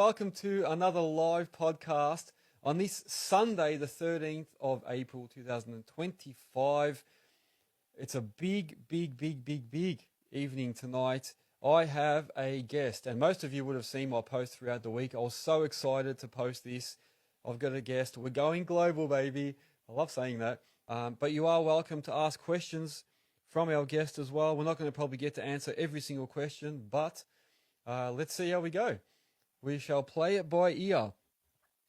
Welcome to another live podcast on this Sunday, the 13th of April 2025. It's a big evening tonight. I have a guest, and most of you would have seen my post throughout the week. I was so excited to post this. I've got a guest. We're going global, baby. I love saying that. But you are welcome to ask questions from our guest as well. We're not going to probably get to answer every single question, but let's see how we go. We shall play it by ear.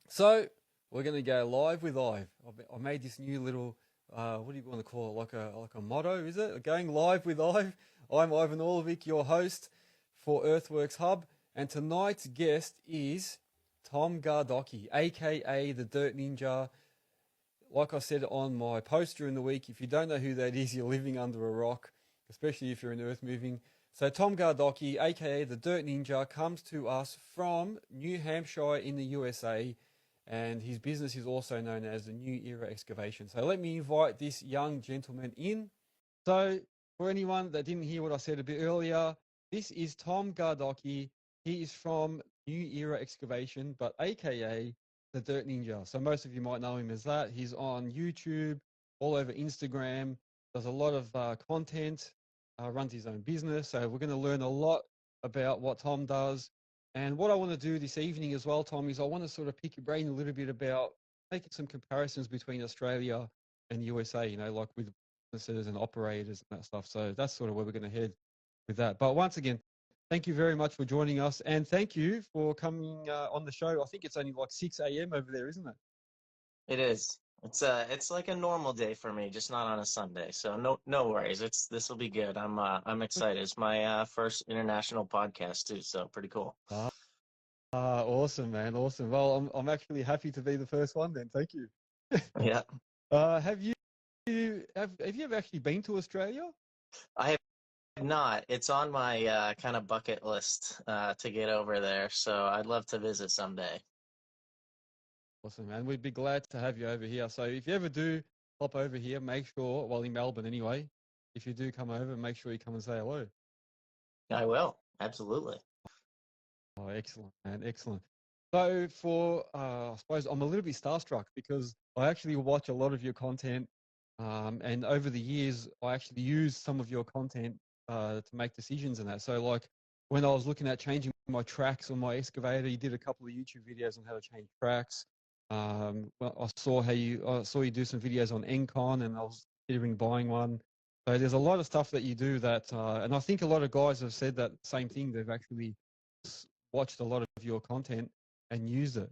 So we're going to go live with Ive. I made this new little, what do you want to call it? Like a motto, is it? Going live with Ive. I'm Ivan Orlovic, your host for Earthworks Hub. And tonight's guest is Tom Gardocki, aka the Dirt Ninja. Like I said on my post during the week, if you don't know who that is, you're living under a rock, especially if you're in earth moving. So Tom Gardocki, aka the Dirt Ninja, comes to us from New Hampshire in the USA, and his business is also known as the New Era Excavation. So let me invite this young gentleman in. So for anyone that didn't hear what I said a bit earlier, this is Tom Gardocki. He is from New Era Excavation, but aka the Dirt Ninja. So most of you might know him as that. He's on YouTube, all over Instagram, does a lot of content. Runs his own business. So we're going to learn a lot about what Tom does. And what I want to do this evening as well, Tom, is I want to sort of pick your brain a little bit about making some comparisons between Australia and USA, you know, like with businesses and operators and that stuff. So that's sort of where we're going to head with that. But once again, thank you very much for joining us. And thank you for coming on the show. I think it's only like 6 a.m. over there, isn't it? It is. It's like a normal day for me, just not on a Sunday. So no worries. This will be good. I'm excited. It's my first international podcast too, so pretty cool. Awesome, man. Awesome. Well, I'm actually happy to be the first one then. Thank you. Yeah. Have you ever actually been to Australia? I have not. It's on my kind of bucket list to get over there, so I'd love to visit someday. Awesome, man. We'd be glad to have you over here. So if you ever do hop over here, make sure, well, in Melbourne anyway, if you do come over, make sure you come and say hello. I will. Absolutely. Oh, excellent, man. Excellent. So I suppose I'm a little bit starstruck because I actually watch a lot of your content. And over the years, I actually use some of your content to make decisions and that. So like when I was looking at changing my tracks on my excavator, you did a couple of YouTube videos on how to change tracks. Well, I saw you do some videos on Encon, and I was considering buying one. So there's a lot of stuff that you do that, and I think a lot of guys have said that same thing. They've actually watched a lot of your content and used it.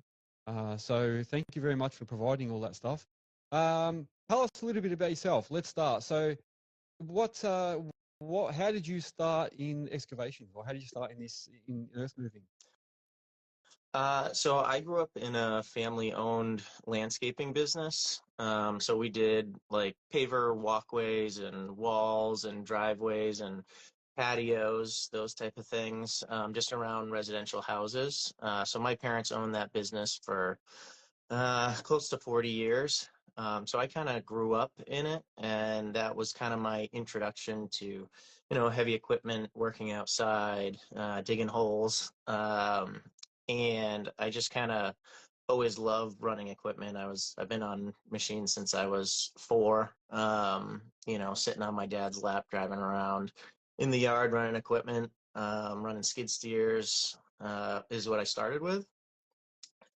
So thank you very much for providing all that stuff. Tell us a little bit about yourself. Let's start. So, how did you start in excavation, or how did you start in earth moving? So I grew up in a family-owned landscaping business. So we did like paver walkways and walls and driveways and patios, those type of things, just around residential houses. So my parents owned that business for close to 40 years. So I kind of grew up in it, and that was kind of my introduction to, heavy equipment, working outside, digging holes. And I just kind of always loved running equipment. I've been on machines since I was 4, sitting on my dad's lap, driving around in the yard, running equipment, running skid steers, is what I started with.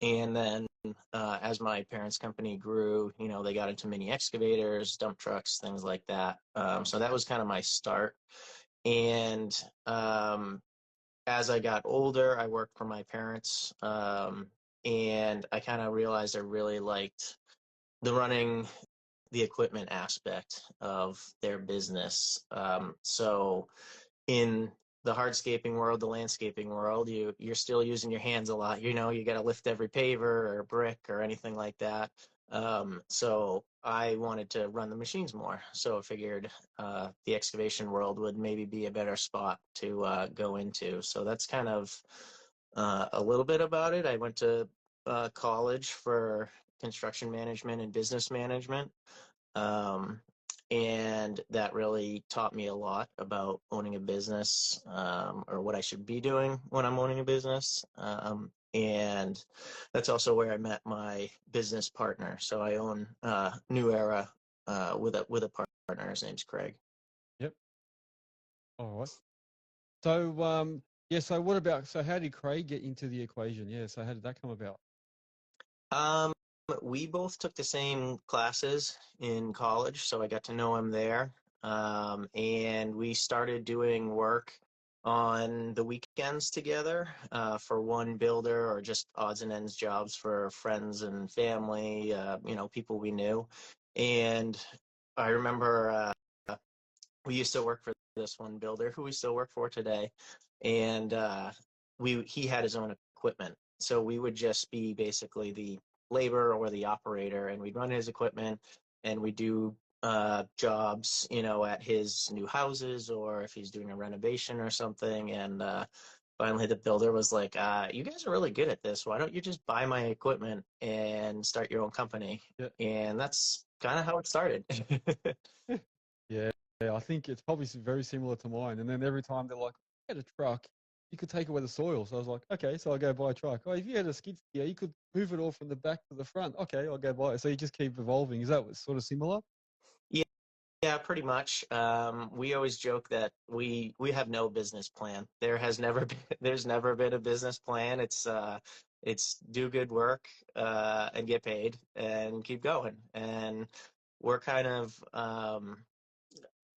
And then as my parents' company grew, they got into mini excavators, dump trucks, things like that. So that was kind of my start. And as I got older, I worked for my parents, and I kind of realized I really liked the running the equipment aspect of their business. So in the hardscaping world, the landscaping world, you're still using your hands a lot. You got to lift every paver or brick or anything like that. So I wanted to run the machines more. So I figured the excavation world would maybe be a better spot to go into. So that's kind of a little bit about it. I went to college for construction management and business management. And that really taught me a lot about owning a business, or what I should be doing when I'm owning a business. and that's also where I met my business partner. So I own New Era with a partner. His name's Craig. Yep. All right. So, yeah. So, what about? So, how did Craig get into the equation? Yeah. So, how did that come about? Um, we both took the same classes in college, so I got to know him there. And we started doing work on the weekends together for one builder or just odds and ends jobs for friends and family, people we knew. And I remember we used to work for this one builder who we still work for today, and he had his own equipment, so we would just be basically the labor or the operator, and we'd run his equipment, and we do jobs, at his new houses, or if he's doing a renovation or something. And finally, the builder was like, "You guys are really good at this. Why don't you just buy my equipment and start your own company?" Yeah. And that's kind of how it started. Yeah. Yeah. I think it's probably very similar to mine. And then every time they're like, "Get a truck, you could take away the soil." So I was like, "Okay." So I go buy a truck. Oh, if you had a skid steer, you could move it all from the back to the front. Okay, I'll go buy it. So you just keep evolving. Is that sort of similar? Yeah. Yeah, pretty much. We always joke that we have no business plan. There's never been a business plan. It's do good work and get paid and keep going. And we're kind of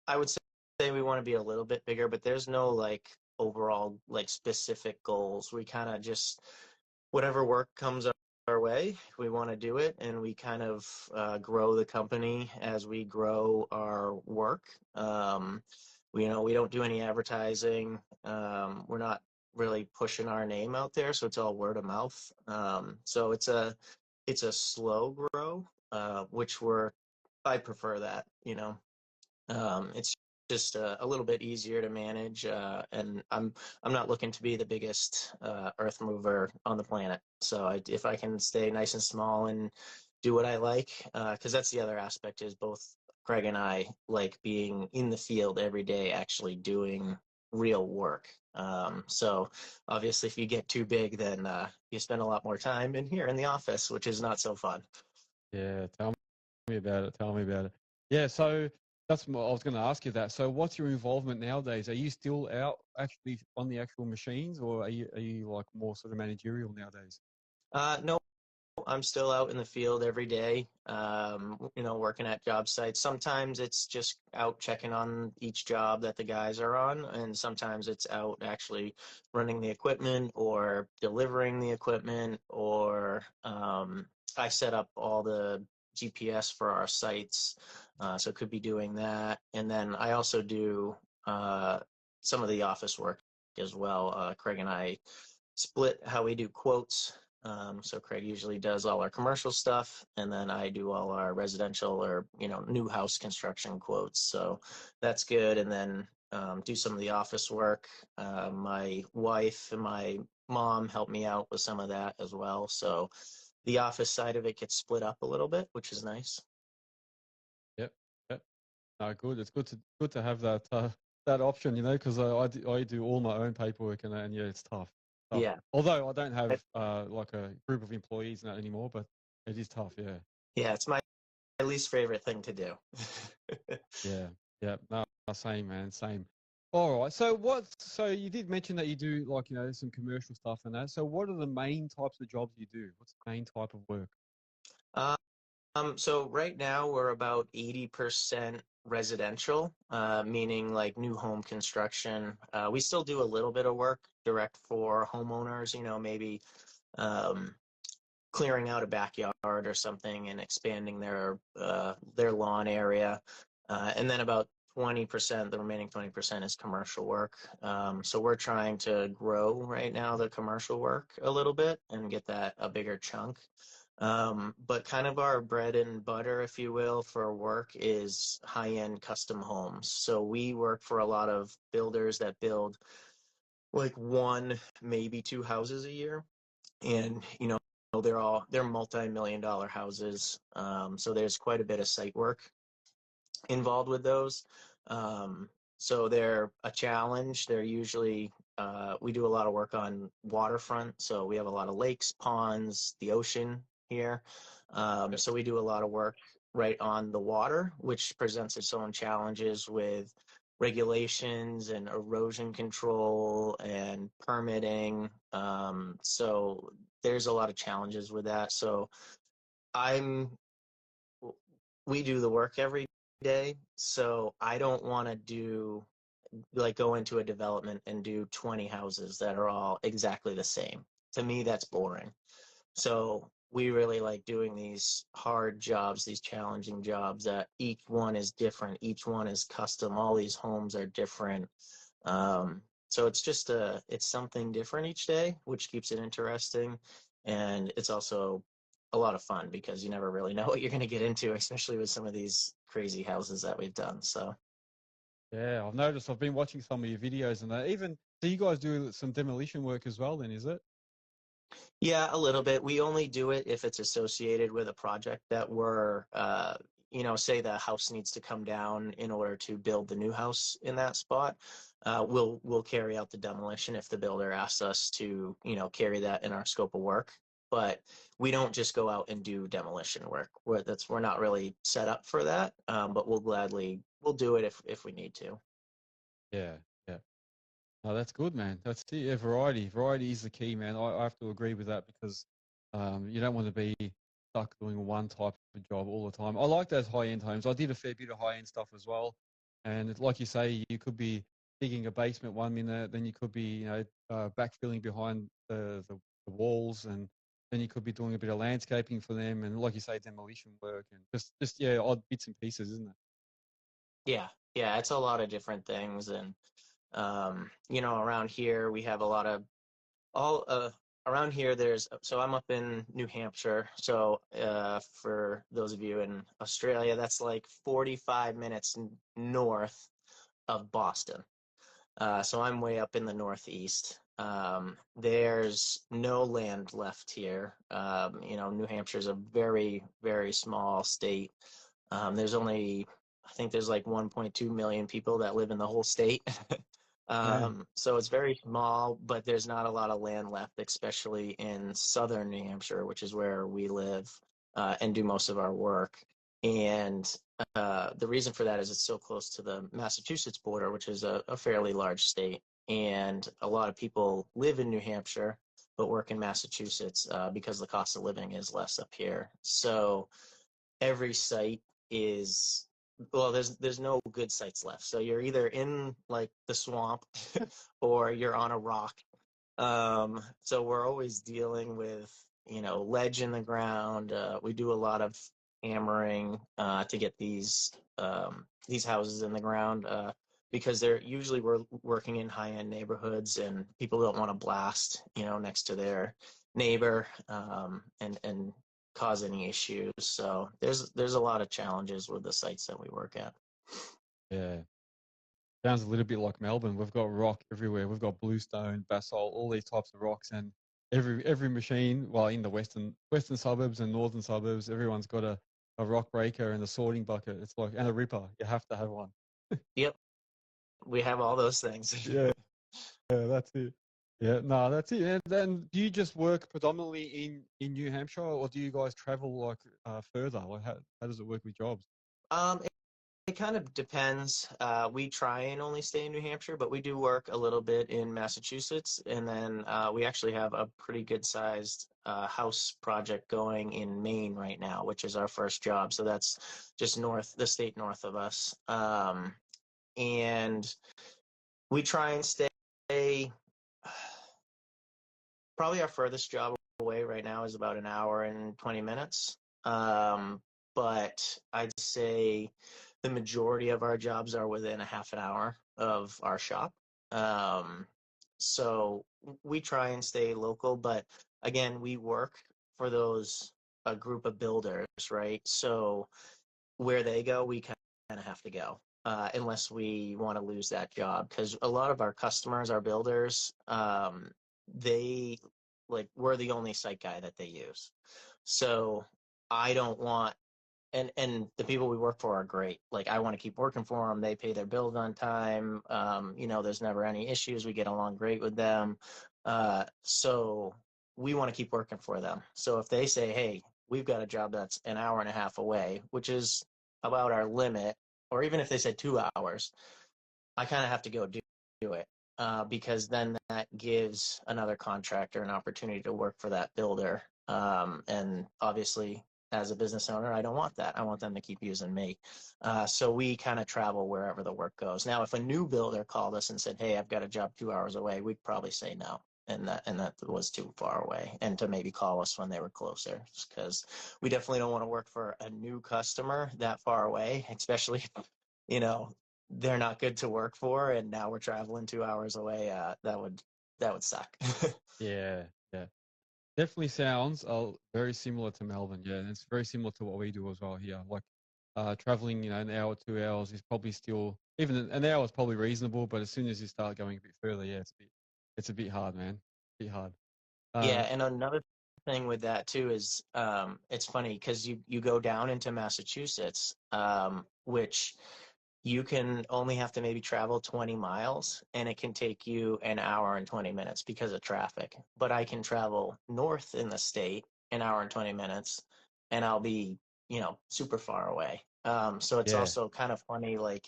I would say we want to be a little bit bigger, but there's no like overall like specific goals. We kind of just whatever work comes our way, we want to do it, and we kind of grow the company as we grow our work. We don't do any advertising. We're not really pushing our name out there, so it's all word of mouth. So it's a slow grow, which I prefer that. It's just a little bit easier to manage, and I'm not looking to be the biggest earth mover on the planet. So if I can stay nice and small and do what I like, because that's the other aspect is both Craig and I like being in the field every day, actually doing real work. So obviously, if you get too big, then you spend a lot more time in here in the office, which is not so fun. Yeah. Tell me about it. Tell me about it. Yeah. So that's what I was going to ask you that. So what's your involvement nowadays? Are you still out actually on the actual machines, or are you like more sort of managerial nowadays? No, I'm still out in the field every day, working at job sites. Sometimes it's just out checking on each job that the guys are on, and sometimes it's out actually running the equipment or delivering the equipment, or I set up all the GPS for our sites, so could be doing that. And then I also do uh, some of the office work as well. Craig and I split how we do quotes. So Craig usually does all our commercial stuff, and then I do all our residential or new house construction quotes. So that's good. And then do some of the office work. My wife and my mom help me out with some of that as well. So the office side of it gets split up a little bit, which is nice. Yep. Yep. No, good. It's good to have that option, because I do all my own paperwork, and yeah, it's tough. Tough. Yeah. Although I don't have like a group of employees and that anymore, but it is tough. Yeah. Yeah, it's my least favorite thing to do. Yeah. Yeah. No, same man, same. All right. So you did mention that you do like some commercial stuff and that. So what are the main types of jobs you do? What's the main type of work? So right now we're about 80% residential, meaning like new home construction. We still do a little bit of work direct for homeowners, maybe clearing out a backyard or something and expanding their lawn area. And then about 20%, the remaining 20% is commercial work. So we're trying to grow right now the commercial work a little bit and get that a bigger chunk. But kind of our bread and butter, if you will, for work is high-end custom homes. So we work for a lot of builders that build like one, maybe two houses a year. And, they're multi-million dollar houses. So there's quite a bit of site work involved with those. So they're a challenge. They're usually we do a lot of work on waterfront. So we have a lot of lakes, ponds, the ocean here. Yep. So we do a lot of work right on the water, which presents its own challenges with regulations and erosion control and permitting. So there's a lot of challenges with that. So I'm we do the work every day. So I don't want to do like go into a development and do 20 houses that are all exactly the same. To me, that's boring. So we really like doing these hard jobs, these challenging jobs that each one is different, each one is custom, all these homes are different. So it's just it's something different each day, which keeps it interesting. And it's also a lot of fun because you never really know what you're going to get into, especially with some of these crazy houses that we've done. So Yeah, I've noticed. I've been watching some of your videos, and even do you guys do some demolition work as well? Then is it? yeah, a little bit. We only do it if it's associated with a project that we're, say the house needs to come down in order to build the new house in that spot. We'll carry out the demolition if the builder asks us to, carry that in our scope of work. But we don't just go out and do demolition work. We're not really set up for that. But we'll do it if we need to. Yeah, yeah. Oh, that's good, man. That's it. Yeah, variety. Variety is the key, man. I have to agree with that because you don't want to be stuck doing one type of job all the time. I like those high-end homes. I did a fair bit of high-end stuff as well. And like you say, you could be digging a basement 1 minute, then you could be, backfilling behind the walls, and then you could be doing a bit of landscaping for them, and like you say, demolition work, and just yeah, odd bits and pieces, isn't it? Yeah, yeah, it's a lot of different things. And around here we have a lot of all around here so I'm up in New Hampshire. So for those of you in Australia, that's like 45 minutes north of Boston. So I'm way up in the northeast. There's no land left here. New Hampshire's a very, very small state. There's only, I think there's like 1.2 million people that live in the whole state. Man. So it's very small, but there's not a lot of land left, especially in southern New Hampshire, which is where we live and do most of our work. And the reason for that is it's so close to the Massachusetts border, which is a fairly large state. And a lot of people live in New Hampshire, but work in Massachusetts because the cost of living is less up here. So every site is well, there's no good sites left. So you're either in like the swamp or you're on a rock. So we're always dealing with, ledge in the ground. We do a lot of hammering to get these houses in the ground because they're usually we're working in high-end neighborhoods and people don't want to blast, next to their neighbor and cause any issues. So there's a lot of challenges with the sites that we work at. Yeah. Sounds a little bit like Melbourne. We've got rock everywhere. We've got bluestone, basalt, all these types of rocks, and every machine, well, in the western suburbs and northern suburbs, everyone's got a rock breaker and a sorting bucket. It's like and a ripper. You have to have one. Yep, we have all those things. Yeah, yeah, that's it. Yeah, no, that's it. And then, do you just work predominantly in New Hampshire, or do you guys travel like further? Like, how does it work with jobs? It kind of depends. We try and only stay in New Hampshire, but we do work a little bit in Massachusetts. And then we actually have a pretty good sized house project going in Maine right now, which is our first job. So that's just the state north of us. And we try and stay, probably our furthest job away right now is about an hour and 20 minutes. But I'd say the majority of our jobs are within a half an hour of our shop. So we try and stay local, but again, we work for a group of builders, right? So where they go, we kind of have to go. Unless we want to lose that job, because a lot of our customers, our builders, they we're the only site guy that they use. So I don't want and the people we work for are great. Like I want to keep working for them. They pay their bills on time. There's never any issues. We get along great with them. So we want to keep working for them. So if they say, hey, we've got a job that's an hour and a half away, which is about our limit, or even if they said 2 hours, I kind of have to go do it, because then that gives another contractor an opportunity to work for that builder. And obviously, as a business owner, I don't want that. I want them to keep using me. So we kind of travel wherever the work goes. Now, if a new builder called us and said, "Hey, I've got a job 2 hours away," we'd probably say no. And that was too far away, and to maybe call us when they were closer, because we definitely don't want to work for a new customer that far away, especially you know they're not good to work for, and now we're traveling 2 hours away. That would suck. Yeah, yeah. Definitely sounds very similar to Melbourne. Yeah, and it's very similar to what we do as well here. Like traveling, an hour, 2 hours is probably still even an hour is probably reasonable, but as soon as you start going a bit further, yeah, it's a bit hard, man. A bit hard. Yeah, Um, and another thing with that too is it's funny because you go down into Massachusetts, which you can only have to maybe travel 20 miles, and it can take you an hour and 20 minutes because of traffic. But I can travel north in the state an hour and 20 minutes, and I'll be, super far away. So it's yeah, also kind of funny, like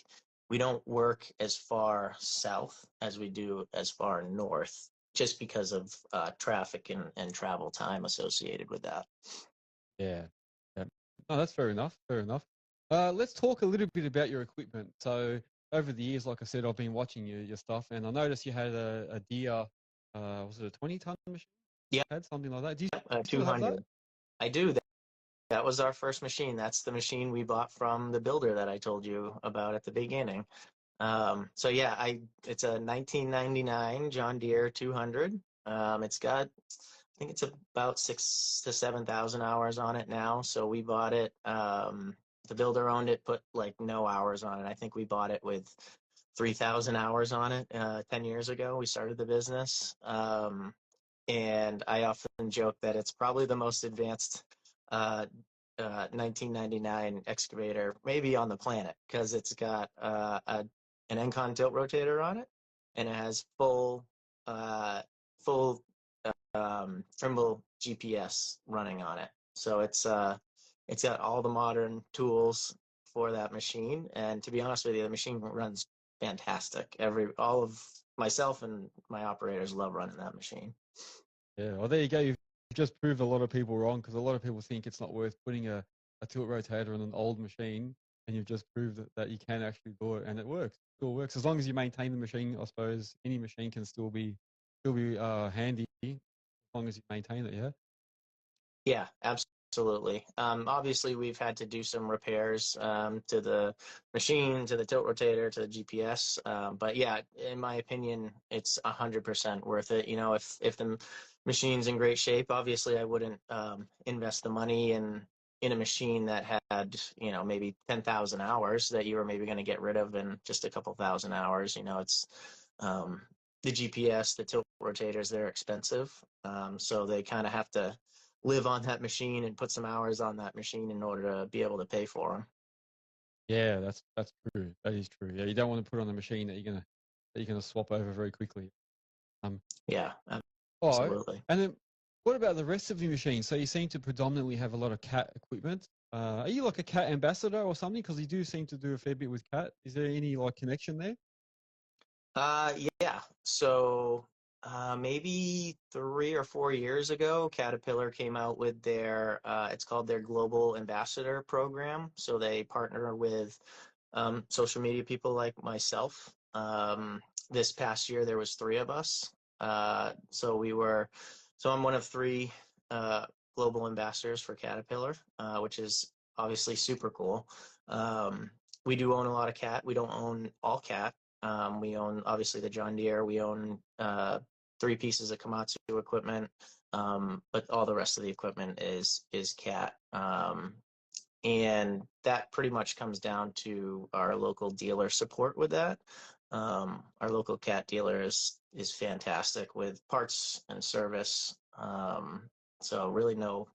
we don't work as far south as we do as far north, just because of traffic and travel time associated with that. yeah, yeah. No, that's fair enough. Fair enough. Let's talk a little bit about your equipment. So over the years, like I said, I've been watching your stuff, and I noticed you had a Deere. Was it a 20-ton machine? Yeah, Had something like that. Do you still have that? 200. I do. That was our first machine. That's the machine we bought from the builder that I told you about at the beginning. So yeah, it's a 1999 John Deere 200. It's got, I think it's about 6 to 7,000 hours on it now. So we bought it. The builder owned it, put like no hours on it. I think we bought it with 3,000 hours on it 10 years ago. We started the business. And I often joke that it's probably the most advanced uh, 1999 excavator maybe on the planet, because it's got an Encon tilt rotator on it, and it has uh, full Trimble GPS running on it. So it's got all the modern tools for that machine. And to be honest with you, the machine runs fantastic. All of myself and my operators love running that machine. Yeah, well, there you go. You've just proved a lot of people wrong because a lot of people think it's not worth putting a tilt rotator on an old machine, and you've just proved that you can actually do it, and it works. It still works as long as you maintain the machine. I suppose any machine can still be handy as long as you maintain it. Yeah. Yeah, absolutely. Obviously, we've had to do some repairs to the machine, to the tilt rotator, to the GPS. But yeah, in my opinion, it's 100% worth it. If the machine's in great shape, obviously I wouldn't invest the money in a machine that had, maybe 10,000 hours that you were maybe going to get rid of in just a couple thousand hours. It's um, the GPS, the tilt rotators, they're expensive. So they kind of have to live on that machine and put some hours on that machine in order to be able to pay for them. Yeah, that's true. That is true. Yeah, you don't want to put on a machine that you're gonna swap over very quickly. Um, Yeah, all right. absolutely. And then what about the rest of the machine? So you seem to predominantly have a lot of cat equipment. Are you like a cat ambassador or something? Because you do seem to do a fair bit with cat. Is there any like connection there? Yeah. So maybe 3 or 4 years ago, Caterpillar came out with it's called their Global Ambassador Program. So they partner with social media people like myself. This past year, there was three of us. So I'm one of three uh, global ambassadors for Caterpillar, which is obviously super cool. We do own a lot of cat. We don't own all cat. We own obviously the John Deere. We own three pieces of Komatsu equipment, but all the rest of the equipment is cat. And that pretty much comes down to our local dealer support with that. Our local cat dealer is fantastic with parts and service. So really no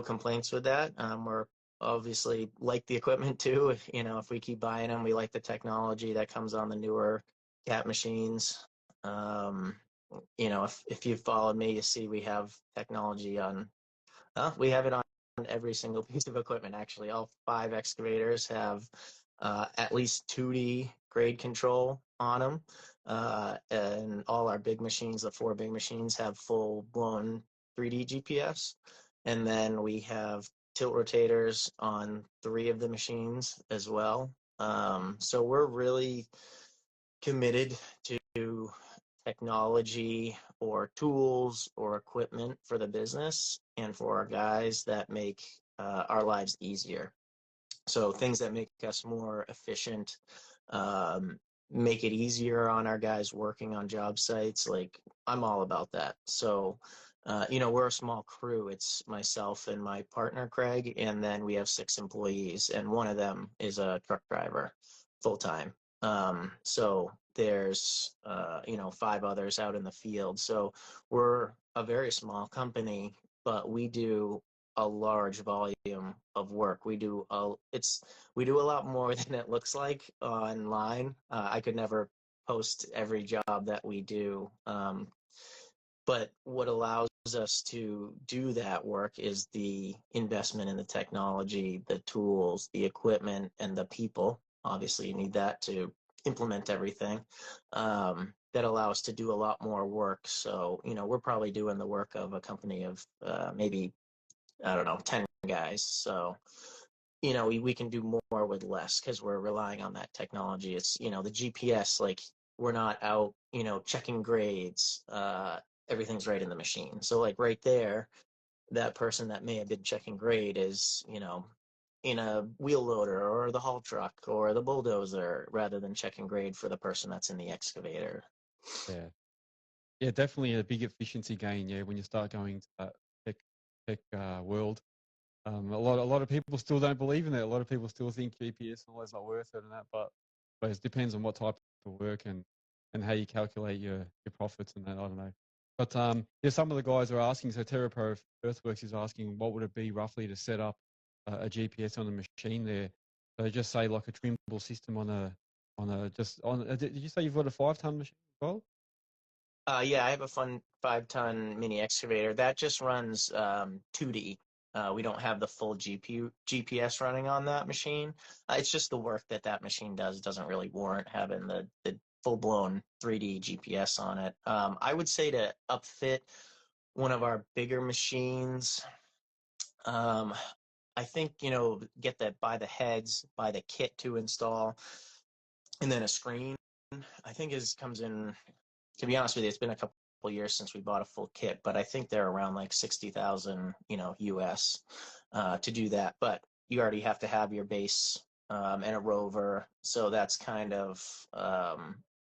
complaints with that. We're obviously like the equipment too. If we keep buying them, we like the technology that comes on the newer cat machines. Um, if you've followed me, you see we have technology on. We have it on every single piece of equipment. Actually, all 5 excavators have at least 2D grade control on them, and all our big machines, the 4 big machines, have full-blown 3D GPS. And then we have tilt rotators on 3 of the machines as well. So we're really committed to technology or tools or equipment for the business and for our guys that make our lives easier. So things that make us more efficient, um, make it easier on our guys working on job sites. Like, I'm all about that. So, we're a small crew. It's myself and my partner, Craig, and then we have 6 employees, and one of them is a truck driver full time. So there's, 5 others out in the field. So we're a very small company, but we do a large volume of work. We do a lot more than it looks like online. I could never post every job that we do. But what allows us to do that work is the investment in the technology, the tools, the equipment, and the people. Obviously, you need that to implement everything. That allow us to do a lot more work. So, we're probably doing the work of a company of maybe, I don't know, 10 guys. So, we can do more with less because we're relying on that technology. It's, the GPS, like, we're not out, checking grades. Everything's right in the machine. So, like, right there, that person that may have been checking grade is, in a wheel loader or the haul truck or the bulldozer rather than checking grade for the person that's in the excavator. Yeah. Yeah, definitely a big efficiency gain. Yeah, when you start going to that tech world, a lot of people still don't believe in it. A lot of people still think GPS and all that's not worth it and that. But it depends on what type of work and how you calculate your profits and that. I don't know. But yeah, some of the guys are asking. So TerraPro Earthworks is asking, what would it be roughly to set up a GPS on the machine there? So just say like a trimble system on a just on. Did you say you've got a 5-ton machine as well? Yeah, I have a fun 5-ton mini excavator that just runs 2D. We don't have the full GPS running on that machine. It's just the work that machine does doesn't really warrant having the full-blown 3D GPS on it. I would say to upfit one of our bigger machines, um, I think, get that by the heads, by the kit to install, and then a screen, I think comes in, to be honest with you, it's been a couple years since we bought a full kit, but I think they're around like 60,000, US, to do that. But you already have to have your base, and a rover. So that's kind of,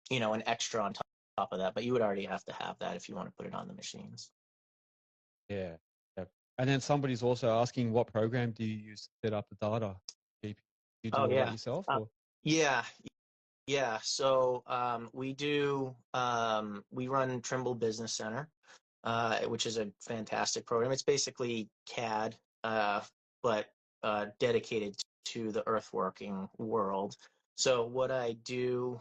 an extra on top of that, but you would already have to have that if you want to put it on the machines. Yeah. Yep. And then somebody's also asking, what program do you use to set up the data? Do you do Oh, all that yeah. yourself, Uh, or? yeah. Yeah. So we run Trimble Business Center, which is a fantastic program. It's basically CAD, but dedicated to the earthworking world. So what I do,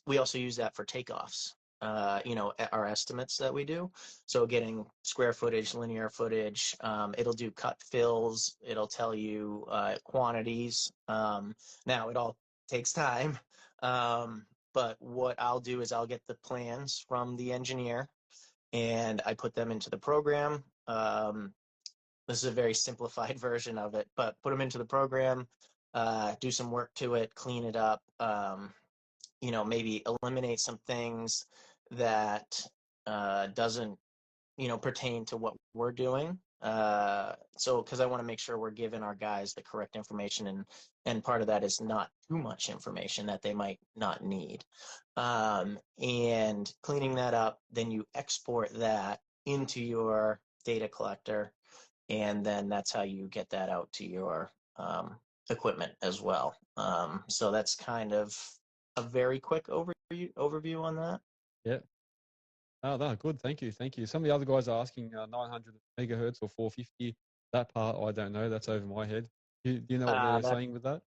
we also use that for takeoffs. Our estimates that we do. So getting square footage, linear footage. It'll do cut fills. It'll tell you quantities. Now it all takes time. But what I'll do is I'll get the plans from the engineer and I put them into the program. This is a very simplified version of it, but put them into the program, do some work to it, clean it up, maybe eliminate some things that doesn't, pertain to what we're doing. So, because I want to make sure we're giving our guys the correct information, and part of that is not too much information that they might not need. And cleaning that up, then you export that into your data collector, and then that's how you get that out to your equipment as well. So that's kind of a very quick overview on that. Yeah. Oh, no, good. Thank you. Thank you. Some of the other guys are asking 900 megahertz or 450. That part I don't know. That's over my head. Do you know what Uh, they're that saying with that?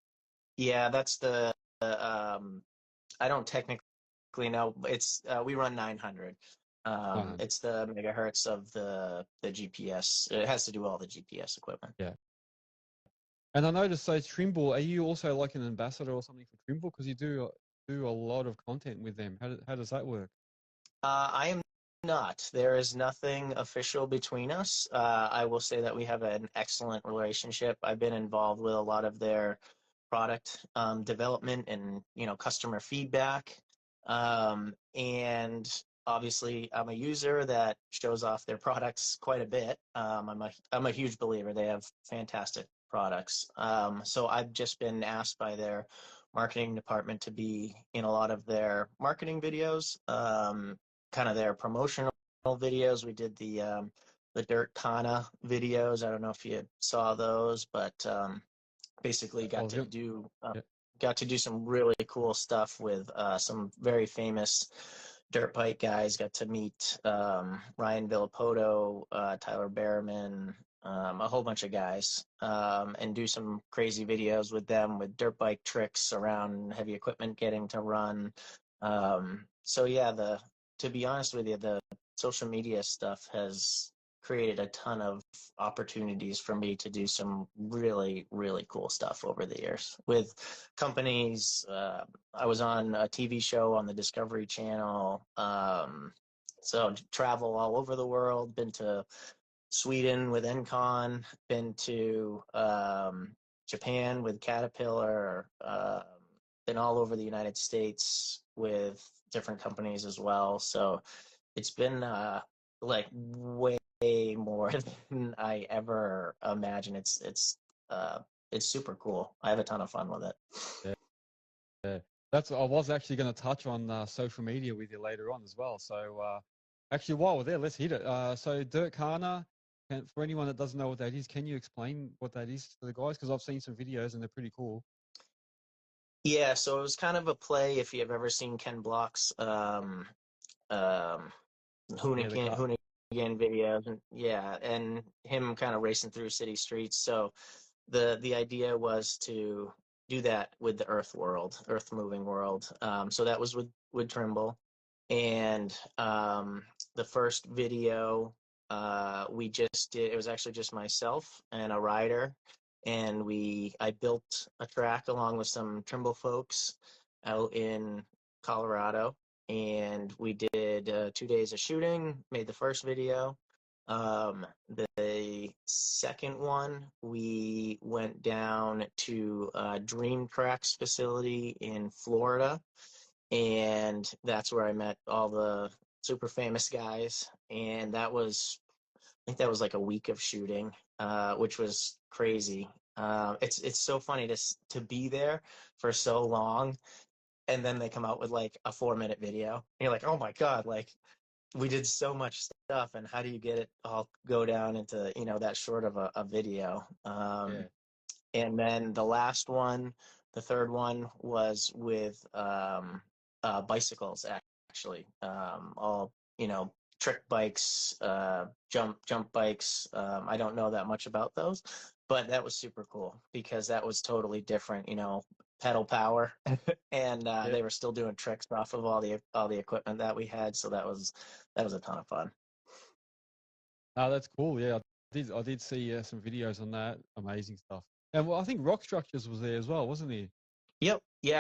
yeah, that's the I don't technically know. It's we run 900. 900. It's the megahertz of the GPS. It has to do all the GPS equipment. Yeah. And I noticed, so Trimble, are you also like an ambassador or something for Trimble? Because you do a lot of content with them. How does that work? I am not. There is nothing official between us. I will say that we have an excellent relationship. I've been involved with a lot of their product development and customer feedback. And obviously, I'm a user that shows off their products quite a bit. I'm a huge believer. They have fantastic products. So I've just been asked by their marketing department to be in a lot of their marketing videos. Kind of their promotional videos. We did the Dirt Kana videos. I don't know if you saw those, but basically I was gonna, yeah. got to do some really cool stuff with some very famous dirt bike guys. Got to meet Ryan Villapoto, Tyler Behrman, a whole bunch of guys, and do some crazy videos with them with dirt bike tricks around heavy equipment getting to run. So yeah, to be honest with you, the social media stuff has created a ton of opportunities for me to do some really, really cool stuff over the years with companies. I was on a TV show on the Discovery Channel. So travel all over the world, been to Sweden with Encon, been to Japan with Caterpillar, been all over the United States with different companies as well. So it's been like way more than I ever imagined. It's super cool. I have a ton of fun with it. Yeah. Yeah. I was actually going to touch on social media with you later on as well. So actually, while we're there, let's hit it. So Dirt Kana, for anyone that doesn't know what that is, can you explain what that is to the guys? Because I've seen some videos and they're pretty cool. Yeah, so it was kind of a play if you've ever seen Ken Block's um, Yeah, the car. Hoonigan videos, and yeah, and him kind of racing through city streets. So the idea was to do that with the earth moving world. So that was with Trimble, and the first video we just did. It was actually just myself and a rider, and I built a track along with some Trimble folks out in Colorado, and we did 2 days of shooting. Made the first video. The second one, we went down to Dream Tracks facility in Florida, and that's where I met all the super famous guys. And I think that was like a week of shooting, which was crazy. It's so funny to be there for so long, and then they come out with like a 4-minute video. And you're like, oh my god, like we did so much stuff, and how do you get it all go down into that short of a video? Yeah. And then the last one, the third one, was with bicycles, actually. All trick bikes, jump bikes. I don't know that much about those, but that was super cool because that was totally different. Pedal power, and Yeah. they were still doing tricks off of all the equipment that we had. So that was a ton of fun. Oh, that's cool. Yeah, I did see some videos on that. Amazing stuff. And well, I think Rock Structures was there as well, wasn't he? Yep. Yeah.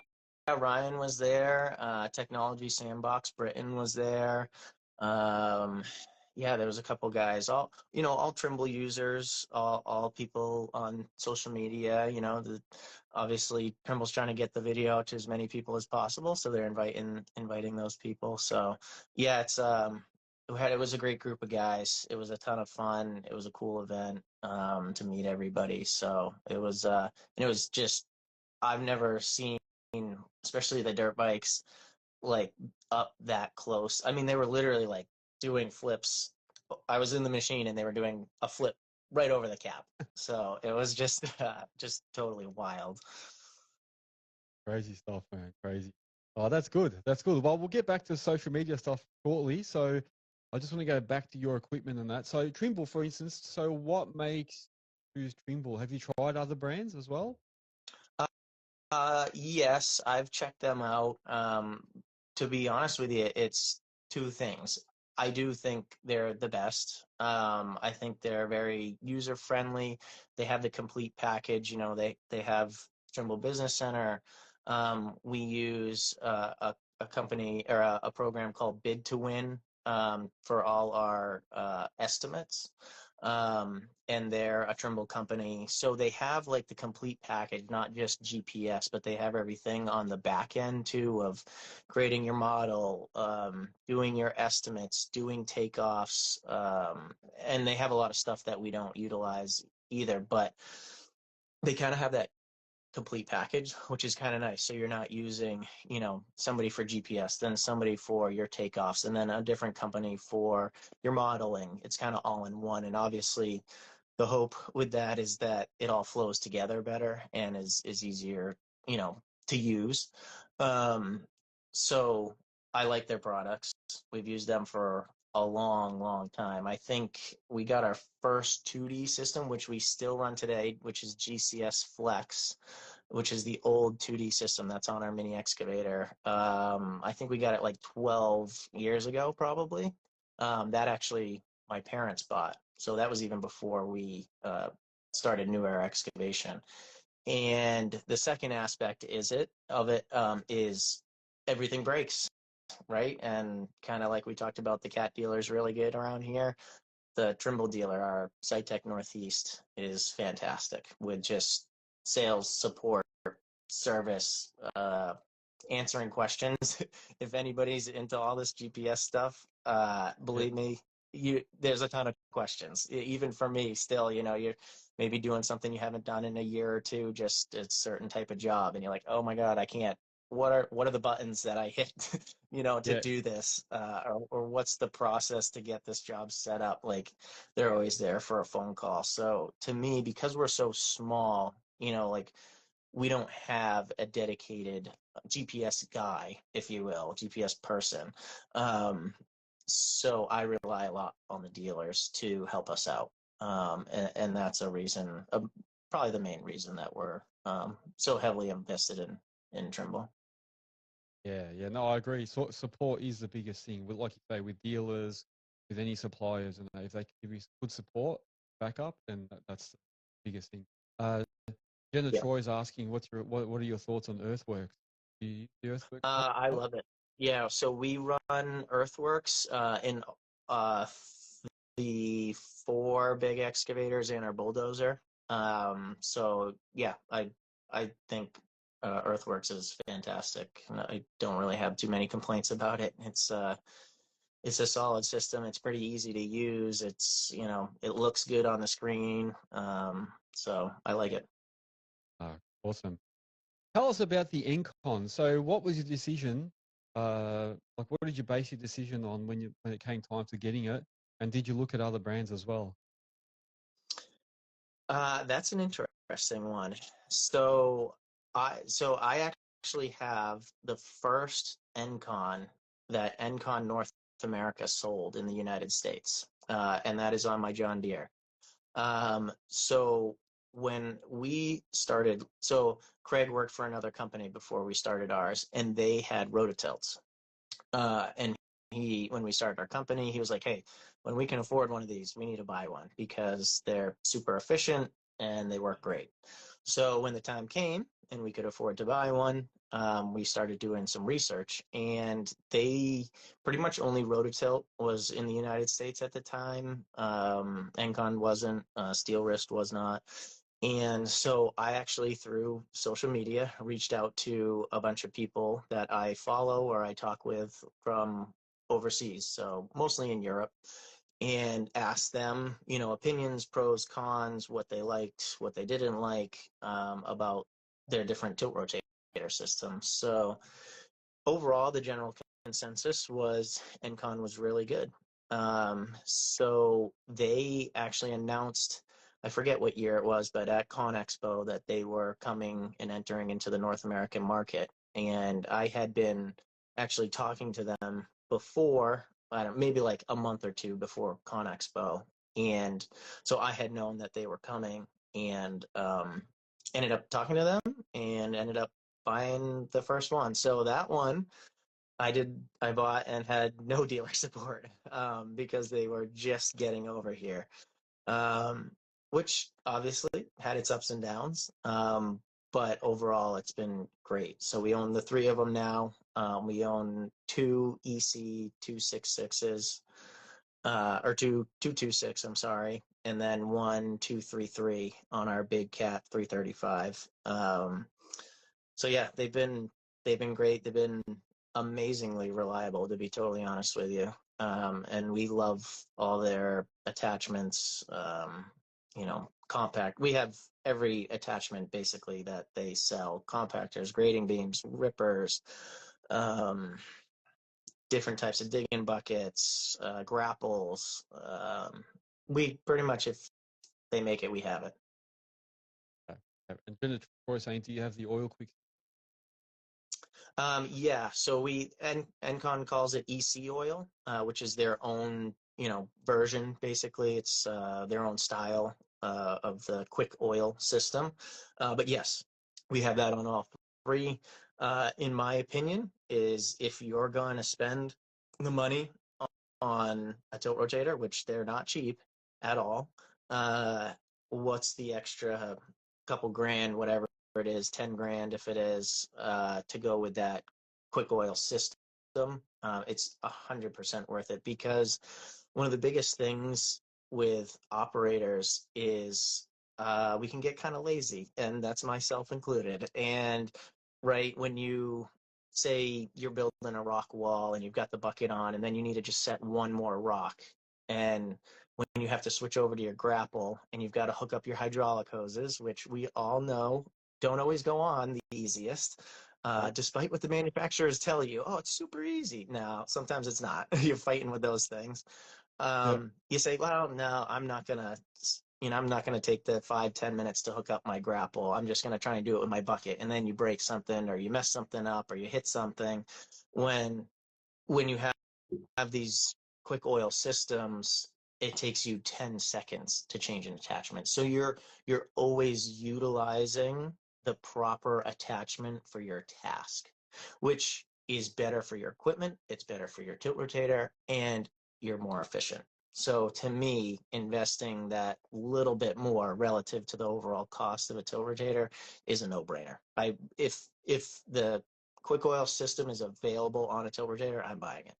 Ryan was there. Technology Sandbox Britain was there. Um, yeah, there was a couple guys. All Trimble users, all people on social media. Obviously Trimble's trying to get the video out to as many people as possible, so they're inviting those people. So yeah, it was a great group of guys. It was a ton of fun. It was a cool event to meet everybody. So it was just I've never seen, especially the dirt bikes, like up that close. I mean, they were literally like doing flips. I was in the machine and they were doing a flip right over the cap. So it was just totally wild. Crazy stuff, man. Crazy. Oh, that's good. That's good. Well, we'll get back to social media stuff shortly. So I just want to go back to your equipment and that. So Trimble, for instance, so what makes choose Trimble. Have you tried other brands as well? Yes, I've checked them out. To be honest with you, it's two things. I do think they're the best. I think they're very user friendly. They have the complete package. You know, they have Trimble Business Center. We use a company or a program called Bid to Win for all our estimates. And they're a Trimble company. So they have like the complete package, not just GPS, but they have everything on the back end too of creating your model, doing your estimates, doing takeoffs. And they have a lot of stuff that we don't utilize either, but they kind of have that complete package, which is kind of nice. So you're not using, you know, somebody for GPS, then somebody for your takeoffs, and then a different company for your modeling. It's kind of all in one. And obviously, the hope with that is that it all flows together better and is easier, you know, to use. Um, so I like their products. We've used them for a long, long time. I think we got our first 2D system, which we still run today, which is GCS Flex, which is the old 2D system that's on our mini excavator. I think we got it like 12 years ago, probably. That actually my parents bought. So that was even before we started New Era Excavation. And the second aspect is everything breaks, right? And kind of like we talked about, the cat dealer is really good around here. The Trimble dealer, our SiteTech Northeast, is fantastic with just sales, support, service, answering questions. If anybody's into all this GPS stuff, Yeah, believe me, there's a ton of questions. Even for me, still, you know, you're maybe doing something you haven't done in a year or two, just a certain type of job, and you're like, oh my god, I can't. What are the buttons that I hit, you know, to yeah, do this, or what's the process to get this job set up? Like, they're always there for a phone call. So to me, because we're so small, you know, like we don't have a dedicated GPS guy, if you will, GPS person. Um, so I rely a lot on the dealers to help us out. And that's a reason, probably the main reason that we're so heavily invested in Trimble. yeah. No, I agree. So, support is the biggest thing. With, like you say, with dealers, with any suppliers, and if they can give you good support, backup, then that's the biggest thing. Uh, Jenna Yeah. Troy is asking, what are your thoughts on Earthworks? Do you use the Earthworks I much? love it. Yeah, so we run Earthworks in uh, the four big excavators and our bulldozer. So yeah, I think Earthworks is fantastic. I don't really have too many complaints about it. It's a solid system. It's pretty easy to use. It's, you know, it looks good on the screen. So I like it. Awesome. Tell us about the Encon. So, what was your decision? Like, what did you base your decision on when it came time to getting it? And did you look at other brands as well? That's an interesting one. So I actually have the first Encon that Encon North America sold in the United States, and that is on my John Deere. So when we started, so Craig worked for another company before we started ours, and they had rototilts. And when we started our company, he was like, "Hey, when we can afford one of these, we need to buy one because they're super efficient and they work great." So when the time came and we could afford to buy one, we started doing some research, and they pretty much only rototilt was in the United States at the time. Encon wasn't, Steel Wrist was not. And so I actually, through social media, reached out to a bunch of people that I follow or I talk with from overseas, so mostly in Europe, and asked them, you know, opinions, pros, cons, what they liked, what they didn't like, about their different tilt rotator systems. So overall, the general consensus was Encon was really good. So they actually announced, I forget what year it was, but at Con Expo that they were coming and entering into the North American market. And I had been actually talking to them before, I don't, maybe like a month or two before Con Expo. And so I had known that they were coming. and ended up talking to them and ended up buying the first one. So that one I bought and had no dealer support because they were just getting over here, um, which obviously had its ups and downs. But overall, it's been great. So we own the three of them now. We own two EC 266s, or two 226, I'm sorry, and then one 233 on our big cat 335. So yeah, they've been great. They've been amazingly reliable, to be totally honest with you. And we love all their attachments. Compact. We have every attachment basically that they sell: compactors, grading beams, rippers, um, different types of digging buckets, grapples. We pretty much, if they make it, we have it. And Bennett was saying, do you have the oil quick? Yeah, so Encon calls it EC oil, which is their own, version. Basically, it's their own style of the quick oil system. But yes, we have that on all three. In my opinion, is if you're going to spend the money on a tilt rotator, which they're not cheap at all, what's the extra couple grand, whatever it is, 10 grand if it is, to go with that quick oil system? It's 100% worth it, because one of the biggest things with operators is we can get kind of lazy, and that's myself included. And right when you say you're building a rock wall and you've got the bucket on, and then you need to just set one more rock, and when you have to switch over to your grapple and you've got to hook up your hydraulic hoses, which we all know don't always go on the easiest, despite what the manufacturers tell you. Oh, it's super easy. No, sometimes it's not. You're fighting with those things. Yeah. You say, well, no, I'm not gonna take the 5-10 minutes to hook up my grapple. I'm just gonna try and do it with my bucket. And then you break something, or you mess something up, or you hit something. When you have these quick oil systems, it takes you 10 seconds to change an attachment. So you're always utilizing the proper attachment for your task, which is better for your equipment, it's better for your tilt rotator, and you're more efficient. So to me, investing that little bit more relative to the overall cost of a tilt rotator is a no-brainer. If the quick oil system is available on a tilt rotator, I'm buying it.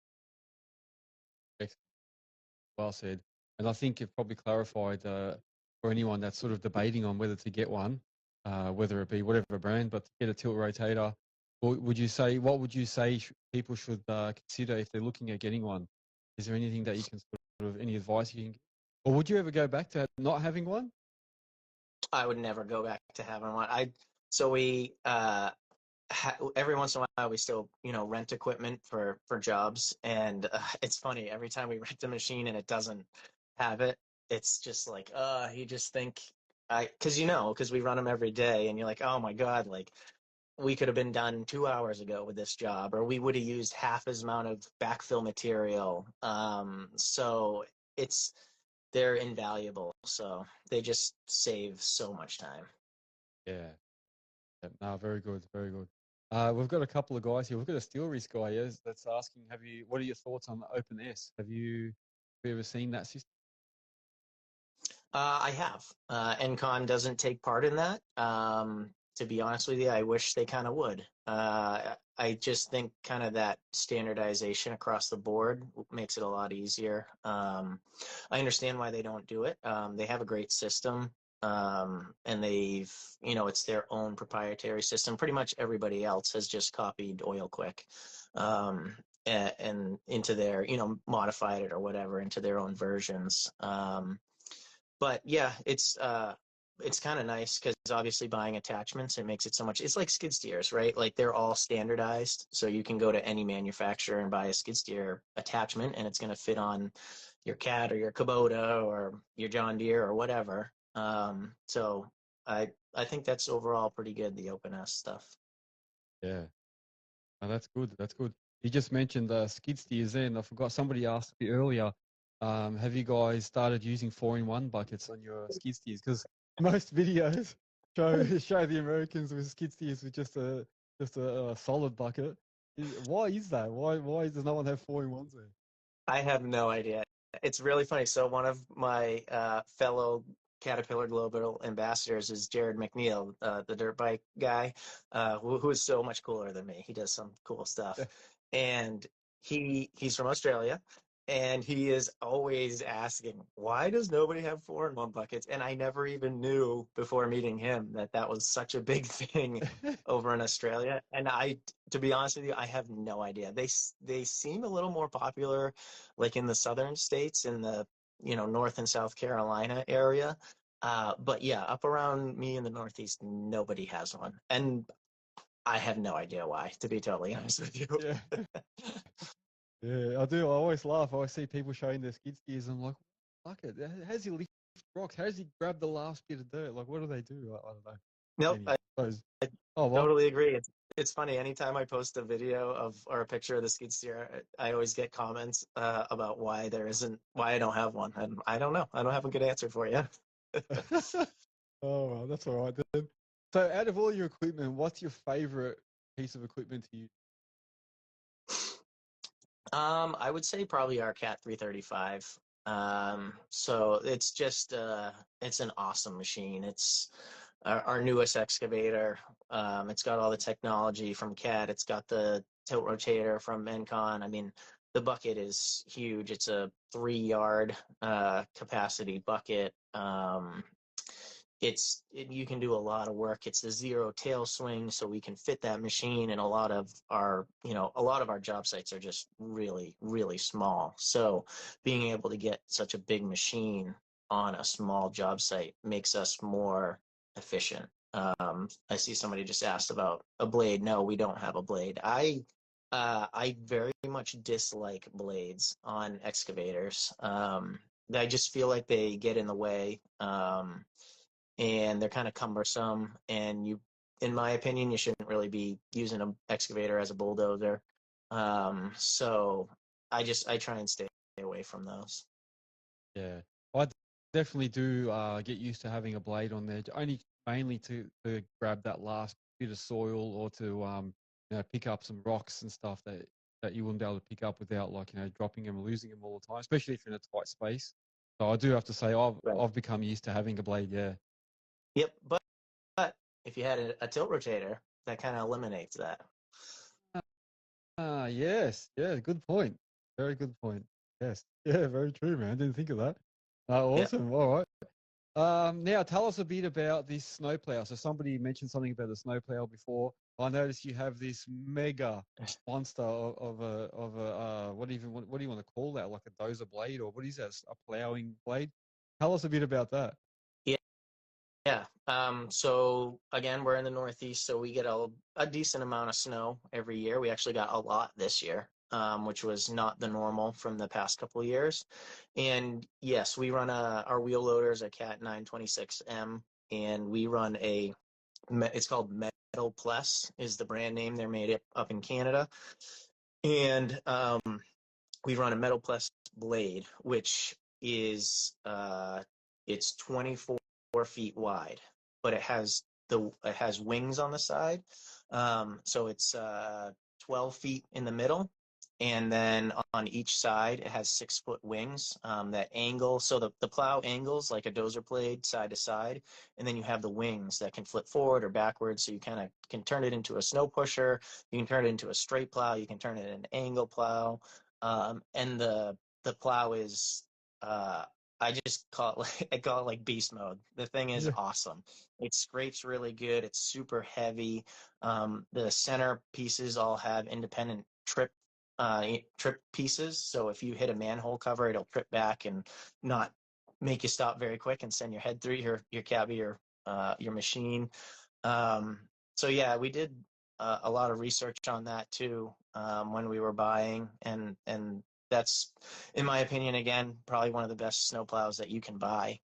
Well said. And I think you've probably clarified for anyone that's sort of debating on whether to get one, whether it be whatever brand, but to get a tilt rotator, what would you say people should consider if they're looking at getting one? Is there anything that you can any advice you can give? Or would you ever go back to not having one? I would never go back to having one. So we every once in a while we still rent equipment for jobs, and it's funny, every time we rent a machine and it doesn't have it, it's just like you just think, because we run them every day, and you're like, oh my god, like we could have been done 2 hours ago with this job, or we would have used half as amount of backfill material. So it's they're invaluable, so they just save so much time. Yeah. No, very good, very good. We've got a couple of guys here. We've got a steel wrist guy here that's asking, what are your thoughts on the Open S? Have you ever seen that system? I have. Encon doesn't take part in that. To be honest with you, I wish they kind of would. I just think kind of that standardization across the board makes it a lot easier. I understand why they don't do it. They have a great system, and it's their own proprietary system. Pretty much everybody else has just copied Oil Quick, and into their, modified it or whatever into their own versions. But yeah, it's kind of nice, because obviously buying attachments, it makes it so much. It's like skid steers, right? Like they're all standardized, so you can go to any manufacturer and buy a skid steer attachment, and it's going to fit on your Cat or your Kubota or your John Deere or whatever. So I think that's overall pretty good, the Open S stuff. Yeah. Oh, that's good. That's good. You just mentioned skid steers there, and I forgot, somebody asked me earlier, have you guys started using 4-in-1 buckets on your skid steers? Because most videos show the Americans with skid steers with just a solid bucket. Why is that? Why does no one have 4-in-1s there? I have no idea. It's really funny. So one of my fellow Caterpillar Global ambassadors is Jared McNeil, the dirt bike guy, who is so much cooler than me. He does some cool stuff, and he's from Australia, and he is always asking, why does nobody have 4-in-1 buckets? And I never even knew before meeting him that that was such a big thing over in Australia. And to be honest with you, I have no idea. They seem a little more popular like in the southern states, in the North and South Carolina area. But yeah, up around me in the Northeast, nobody has one, and I have no idea why. To be totally honest with you. Yeah. Yeah, I do. I always laugh. I always see people showing their skid steers. I'm like, fuck it. How's he lift rocks? How does he grab the last bit of dirt? Like, what do they do? I don't know. Nope, Anyway, I oh well. totally agree. It's funny. Anytime I post a video of or a picture of the skid steer, I always get comments about why I don't have one, and I don't know. I don't have a good answer for you. Oh well, that's all right then. So, out of all your equipment, what's your favorite piece of equipment to use? I would say probably our Cat 335. So it's just it's an awesome machine. It's our newest excavator. It's got all the technology from Cat. It's got the tilt rotator from Encon. I mean, the bucket is huge. It's a 3-yard capacity bucket. You can do a lot of work. It's the zero tail swing, so we can fit that machine. And a lot of our job sites are just really, really small. So being able to get such a big machine on a small job site makes us more efficient. I see somebody just asked about a blade. No, we don't have a blade. I very much dislike blades on excavators. I just feel like they get in the way. And they're kind of cumbersome. And in my opinion, you shouldn't really be using an excavator as a bulldozer. So I try and stay away from those. Yeah, I definitely do get used to having a blade on there, only mainly to grab that last bit of soil or to pick up some rocks and stuff that you wouldn't be able to pick up without dropping them or losing them all the time, especially if you're in a tight space. So I do have to say Right. I've become used to having a blade. Yeah. Yep. But if you had a tilt rotator, that kind of eliminates that. Yes. Yeah, good point. Very good point. Yes. Yeah, very true, man. Didn't think of that. Yeah. Awesome. All right. Now tell us a bit about this snowplow. So somebody mentioned something about the snowplow before. I noticed you have this mega monster of a what do you want to call that? Like a dozer blade, or what is that? A plowing blade? Tell us a bit about that. Yeah. So again, we're in the Northeast, so we get a decent amount of snow every year. We actually got a lot this year, which was not the normal from the past couple of years. And yes, we run our wheel loaders a Cat 926M, and we run it's called Metal Plus is the brand name. They're made up in Canada. And we run a Metal Plus blade, which is it's 24 feet wide, but it has wings on the side. So it's 12 feet in the middle, and then on each side it has 6-foot wings that angle. So the plow angles like a dozer blade side to side, and then you have the wings that can flip forward or backwards. So you kind of can turn it into a snow pusher. You can turn it into a straight plow. You can turn it into an angle plow. And the plow is I just call it I call it like beast mode. The thing is Yeah. awesome. It scrapes really good. It's super heavy. The center pieces all have independent trip pieces. So if you hit a manhole cover, it'll trip back and not make you stop very quick and send your head through your cab of your machine. Um, so yeah, we did a lot of research on that too when we were buying, and that's, in my opinion, again, probably one of the best snowplows that you can buy.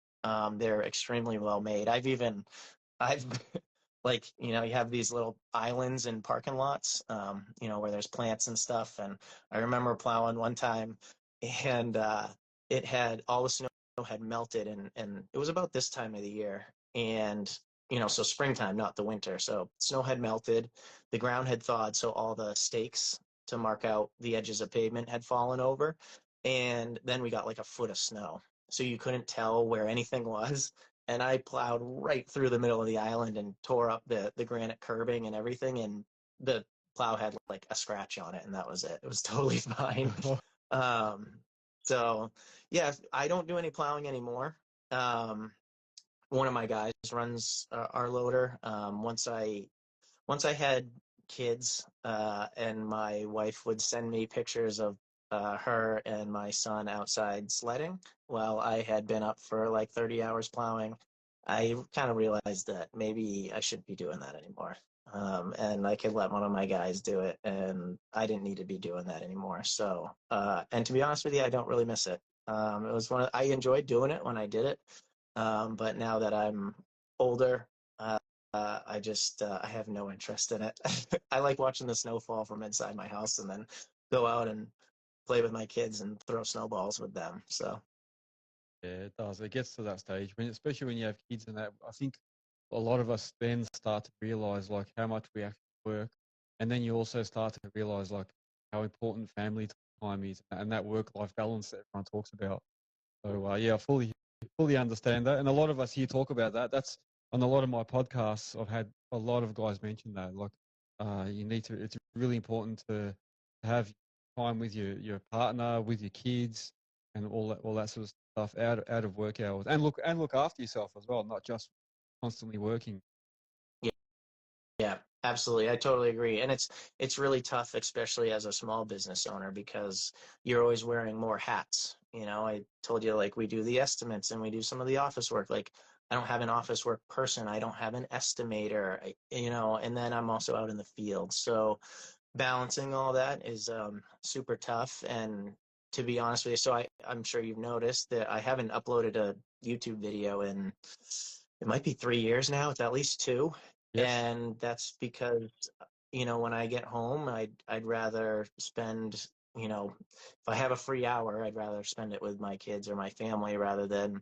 They're extremely well made. I've like, you have these little islands in parking lots, where there's plants and stuff. And I remember plowing one time, and it had all the snow had melted, and it was about this time of the year. and so springtime, not the winter. So snow had melted, the ground had thawed, so all the stakes to mark out the edges of pavement had fallen over, and then we got like a foot of snow, so you couldn't tell where anything was. And I plowed right through the middle of the island and tore up the granite curbing and everything, and the plow had like a scratch on it, and that was it. It was totally fine. um, so yeah, I don't do any plowing anymore. Um, One of my guys runs our loader. Once I had kids, and my wife would send me pictures of her and my son outside sledding while I had been up for like 30 hours plowing, I kind of realized that maybe I shouldn't be doing that anymore. And I could let one of my guys do it, and I didn't need to be doing that anymore. So, and to be honest with you, I don't really miss it. It was I enjoyed doing it when I did it. But now that I'm older, I have no interest in it. I like watching the snowfall from inside my house and then go out and play with my kids and throw snowballs with them. So Yeah, it does. It gets to that stage when, especially when you have kids and that. I think a lot of us then start to realize like how much we actually work, and then you also start to realize like how important family time is and that work-life balance that everyone talks about. So yeah, I fully understand that, and a lot of us here talk about that. That's on a lot of my podcasts. I've had a lot of guys mention that. Like, you need to. It's really important to have time with your partner, with your kids, and all that sort of stuff out of work hours, and look after yourself as well, not just constantly working. yeah, yeah, absolutely. I totally agree. And it's really tough, especially as a small business owner, because you're always wearing more hats. I told you like we do the estimates and we do some of the office work. Like I don't have an office work person. I don't have an estimator, and then I'm also out in the field. So balancing all that is super tough. And to be honest with you, so I'm sure you've noticed that I haven't uploaded a YouTube video in, it might be 3 years now. It's at least two. Yes. And that's because, when I get home, I'd rather spend, if I have a free hour, I'd rather spend it with my kids or my family rather than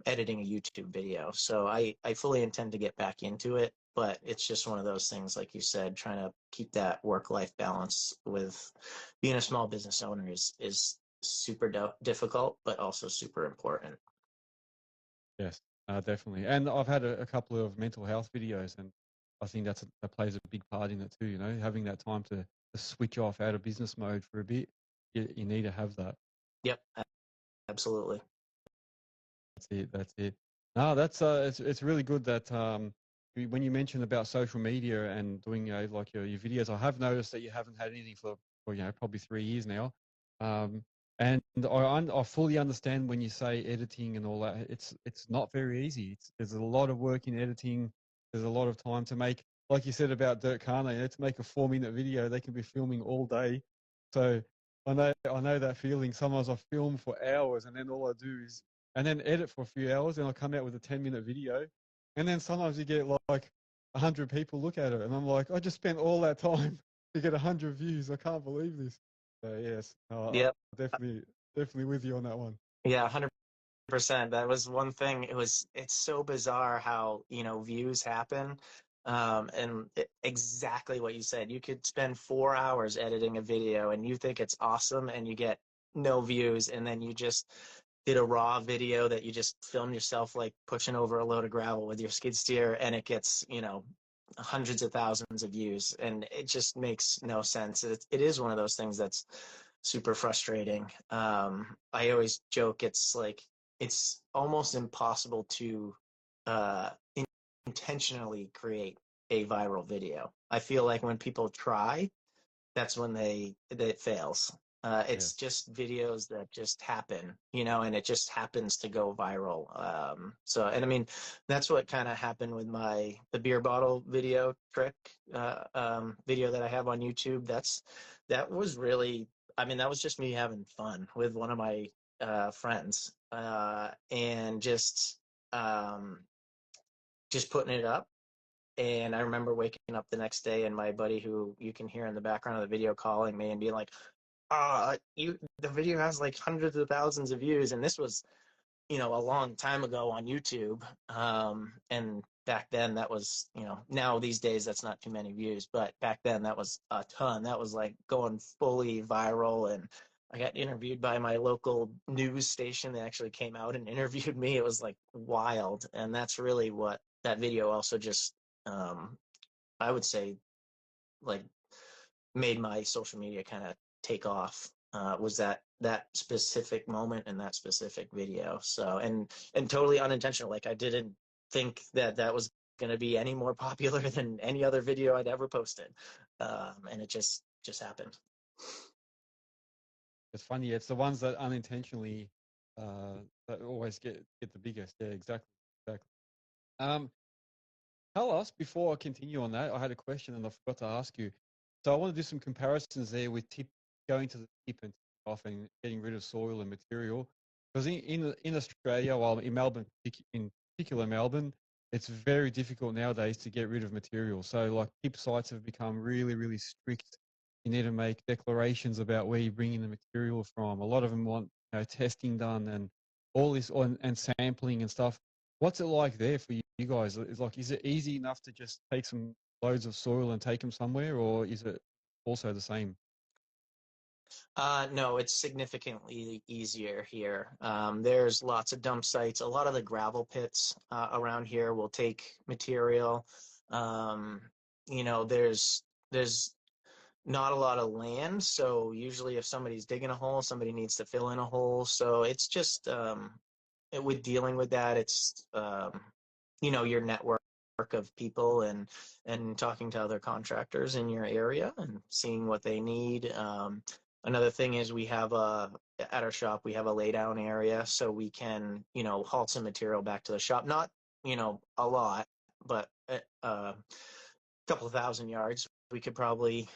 editing a YouTube video. So I fully intend to get back into it, but it's just one of those things, like you said, trying to keep that work-life balance with being a small business owner is super difficult, but also super important. Yes, definitely. And I've had a couple of mental health videos, and I think that plays a big part in it too. Having that time to switch off out of business mode for a bit, you need to have that. Yep, absolutely. That's it. That's it. No, that's it's really good that when you mentioned about social media and doing like your videos, I have noticed that you haven't had anything for probably 3 years now. And I fully understand when you say editing and all that. It's not very easy. There's a lot of work in editing. There's a lot of time to make, like you said about Dirk Carney, to make a 4-minute video, they can be filming all day. So I know that feeling. Sometimes I film for hours and then all I do is and then edit for a few hours, and I'll come out with a 10-minute video. And then sometimes you get like 100 people look at it, and I'm like, I just spent all that time to get 100 views. I can't believe this. So yes, I'm Yep. definitely with you on that one. Yeah, 100%. That was one thing. It's so bizarre how, views happen. And exactly what you said. You could spend 4 hours editing a video and you think it's awesome and you get no views. And then you just did a raw video that you just filmed yourself like pushing over a load of gravel with your skid steer, and it gets, hundreds of thousands of views. And it just makes no sense. It is one of those things that's super frustrating. I always joke it's like it's almost impossible to uh, intentionally create a viral video. I feel like when people try, that's when it fails. Yeah. It's just videos that just happen, and it just happens to go viral. And I mean, that's what kind of happened with the beer bottle video trick video that I have on YouTube. That was really, I mean, that was just me having fun with one of my friends, and just putting it up. And I remember waking up the next day and my buddy, who you can hear in the background of the video, calling me and being like, the video has like hundreds of thousands of views. And this was a long time ago on YouTube. And back then that was, now these days that's not too many views, but back then that was a ton. That was like going fully viral. And I got interviewed by my local news station. They actually came out and interviewed me. It was like wild. And that's really what that video also just, I would say, like, made my social media kind of take off, was that specific moment and that specific video. So, and totally unintentional. Like, I didn't think that that was going to be any more popular than any other video I'd ever posted, and it just happened. It's funny. It's the ones that unintentionally that always get the biggest. Yeah, exactly, exactly. Um, Tell us, before I continue on that, I had a question and I forgot to ask you. So I want to do some comparisons there with going to the tip and off and getting rid of soil and material. Because in Australia, while in Melbourne, in particular Melbourne, it's very difficult nowadays to get rid of material. So like tip sites have become really, really strict. You need to make declarations about where you're bringing the material from. A lot of them want testing done and all this and sampling and stuff. What's it like there for you guys? Is it easy enough to just take some loads of soil and take them somewhere, or is it also the same? No, it's significantly easier here. There's lots of dump sites. A lot of the gravel pits around here will take material. Um, there's not a lot of land, so usually if somebody's digging a hole, somebody needs to fill in a hole. So it's just, with dealing with that, it's, your network of people, and talking to other contractors in your area and seeing what they need. Another thing is at our shop we have a lay down area, so we can haul some material back to the shop. Not a lot, but a couple of thousand yards we could probably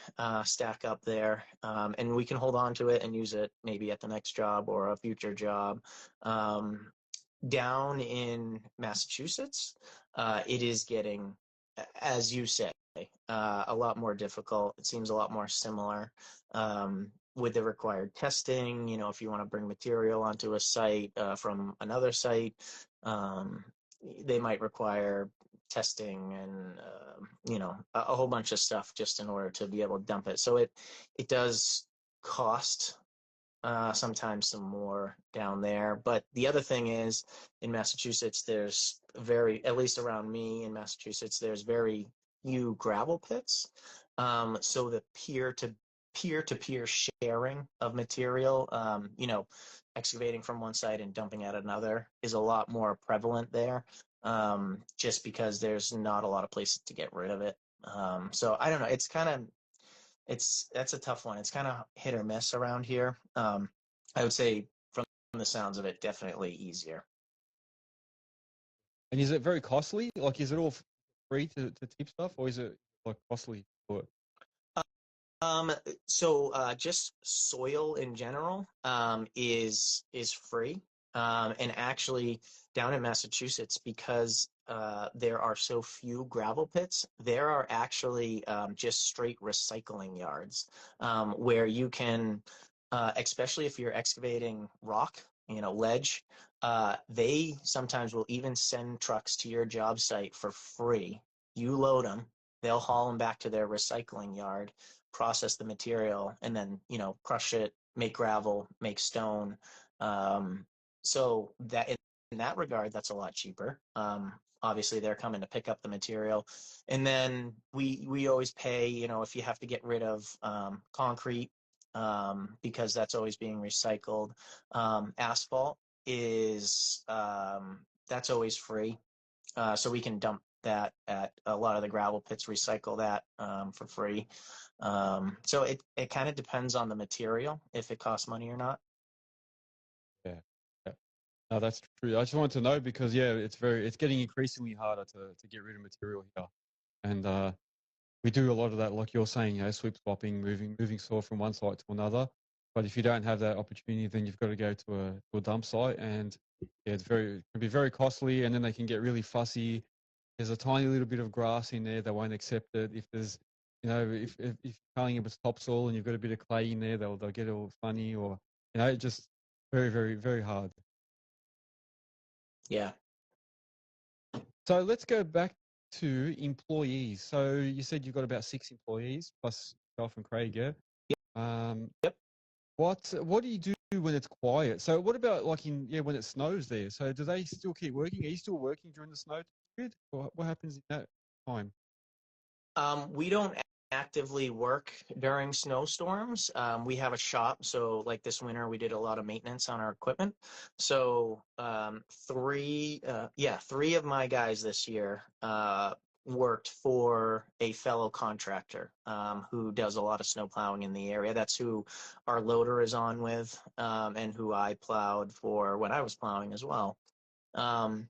stack up there, and we can hold on to it and use it maybe at the next job or a future job. Down in Massachusetts, it is getting, as you say, a lot more difficult. It seems a lot more similar, with the required testing. If you want to bring material onto a site from another site, um, they might require testing and a whole bunch of stuff just in order to be able to dump it. So it does cost sometimes some more down there. But the other thing is, in Massachusetts, at least around me in Massachusetts, there's very few gravel pits. So the peer-to-peer sharing of material, excavating from one site and dumping at another, is a lot more prevalent there, just because there's not a lot of places to get rid of it. So I don't know. That's a tough one. It's kind of hit or miss around here. I would say from the sounds of it, definitely easier. And is it very costly? Like, is it all free to tip stuff, or is it like costly for it? So just soil in general is free. And actually, down in Massachusetts, because there are so few gravel pits, there are actually just straight recycling yards, where you can, especially if you're excavating rock, ledge, they sometimes will even send trucks to your job site for free. You load them, they'll haul them back to their recycling yard, process the material, and then crush it, make gravel, make stone. So that in that regard, that's a lot cheaper. Obviously, they're coming to pick up the material, and then we always pay. If you have to get rid of concrete, because that's always being recycled. Asphalt is, that's always free, so we can dump that at a lot of the gravel pits, recycle that for free. So it kind of depends on the material, if it costs money or not. Yeah, yeah. No, that's true. I just wanted to know because it's getting increasingly harder to get rid of material here, and we do a lot of that, like you're saying, sweep swapping, moving soil from one site to another. But if you don't have that opportunity, then you've got to go to a dump site, and it can be very costly, and then they can get really fussy. There's a tiny little bit of grass in there, they won't accept it. If there's, if you're telling it was topsoil and you've got a bit of clay in there, they'll get all funny, or just very, very, very hard. Yeah. So let's go back to employees. So you said you've got about 6 employees plus yourself and Craig, yeah? Um, Yep. what do you do when it's quiet? So what about like when it snows there? So do they still keep working? Are you still working during the snow period? Or what happens in that time? We don't actively work during snowstorms. We have a shop, so like this winter, we did a lot of maintenance on our equipment. So three of my guys this year worked for a fellow contractor who does a lot of snow plowing in the area. That's who our loader is on with, and who I plowed for when I was plowing as well. Um,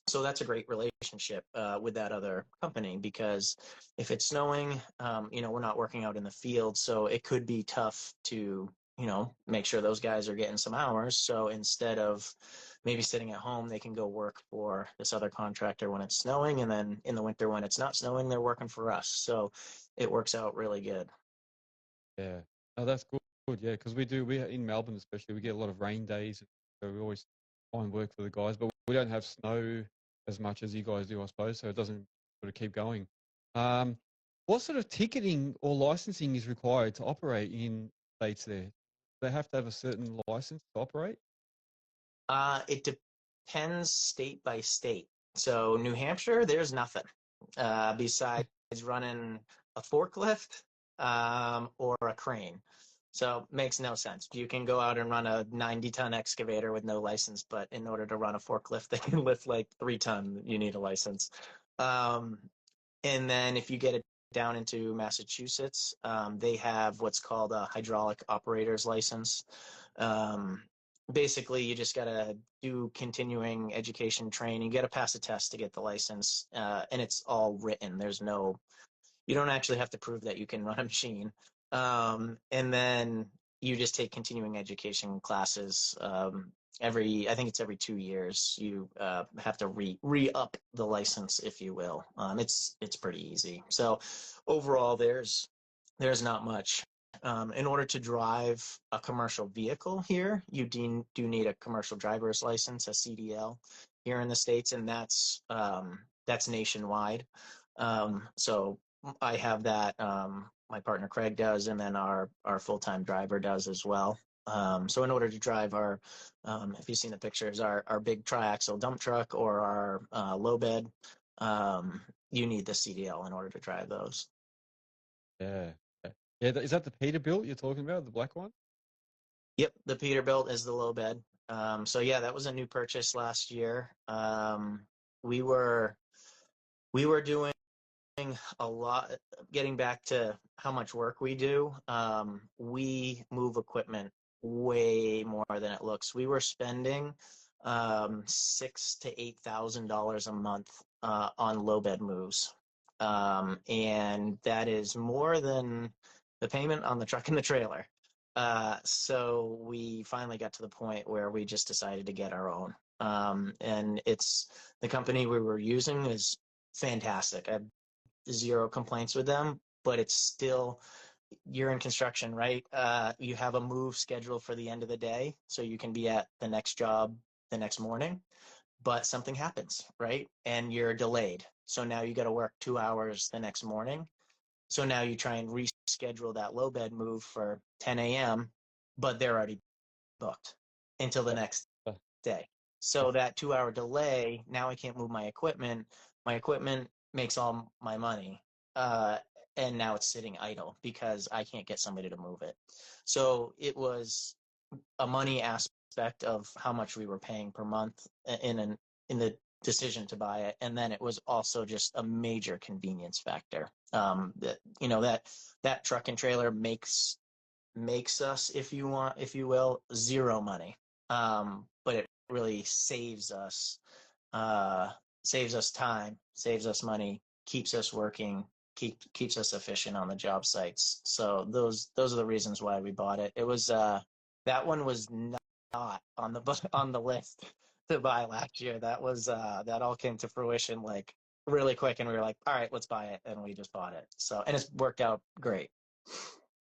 so that's a great relationship with that other company, because if it's snowing, we're not working out in the field, so it could be tough to, make sure those guys are getting some hours. So instead of maybe sitting at home, they can go work for this other contractor when it's snowing, and then in the winter when it's not snowing, they're working for us. So it works out really good. Yeah. Oh, that's good. Yeah, because we in Melbourne especially, we get a lot of rain days, so we always find work for the guys, but we don't have snow as much as you guys do, I suppose, so it doesn't sort of keep going. Um, what sort of ticketing or licensing is required to operate in states there? They have to have a certain license to operate? It depends state by state. So New Hampshire, there's nothing besides running a forklift or a crane. So makes no sense. You can go out and run a 90-ton excavator with no license, but in order to run a forklift that can lift like 3 ton, you need a license. Um, and then if you get it down into Massachusetts, they have what's called a hydraulic operator's license. Um, Basically, you just got to do continuing education training. You got to pass a test to get the license, and it's all written. You don't actually have to prove that you can run a machine. And then you just take continuing education classes. I think it's every 2 years. You have to re-up the license, if you will. It's pretty easy. So overall, there's not much. In order to drive a commercial vehicle here, you do need a commercial driver's license, a CDL, here in the States, and that's nationwide. So I have that. My partner Craig does, and then our full-time driver does as well. So in order to drive if you've seen the pictures, our big triaxle dump truck or our low bed, you need the CDL in order to drive those. Yeah. Yeah. Yeah, is that the Peterbilt you're talking about, the black one? Yep, the Peterbilt is the low bed. So yeah, that was a new purchase last year. We were we were doing a lot. Getting back to how much work we do, we move equipment way more than it looks. We were spending $6,000 to $8,000 a month on low bed moves, and that is more than the payment on the truck and the trailer. So we finally got to the point where we just decided to get our own. And it's the company we were using is fantastic. I have zero complaints with them, but it's still, you're in construction, right? You have a move scheduled for the end of the day, so you can be at the next job the next morning, but something happens, right? And you're delayed. So now you got to work 2 hours the next morning. So now you try and reschedule that low bed move for 10 a.m., but they're already booked until the next Uh, day. So that 2 hour delay, now I can't move my equipment. My equipment makes all my money. Uh, and now it's sitting idle because I can't get somebody to move it. So it was a money aspect of how much we were paying per month in the decision to buy it, and then it was also just a major convenience factor. That truck and trailer makes us, if you will, zero money. But it really uh, saves us time, saves us money, keeps us working, keeps us efficient on the job sites. So those are the reasons why we bought it. It was that one was not on the list to buy last year. That all came to fruition like really quick, and we were like, all right, let's buy it, and we just bought it. So, and it's worked out great.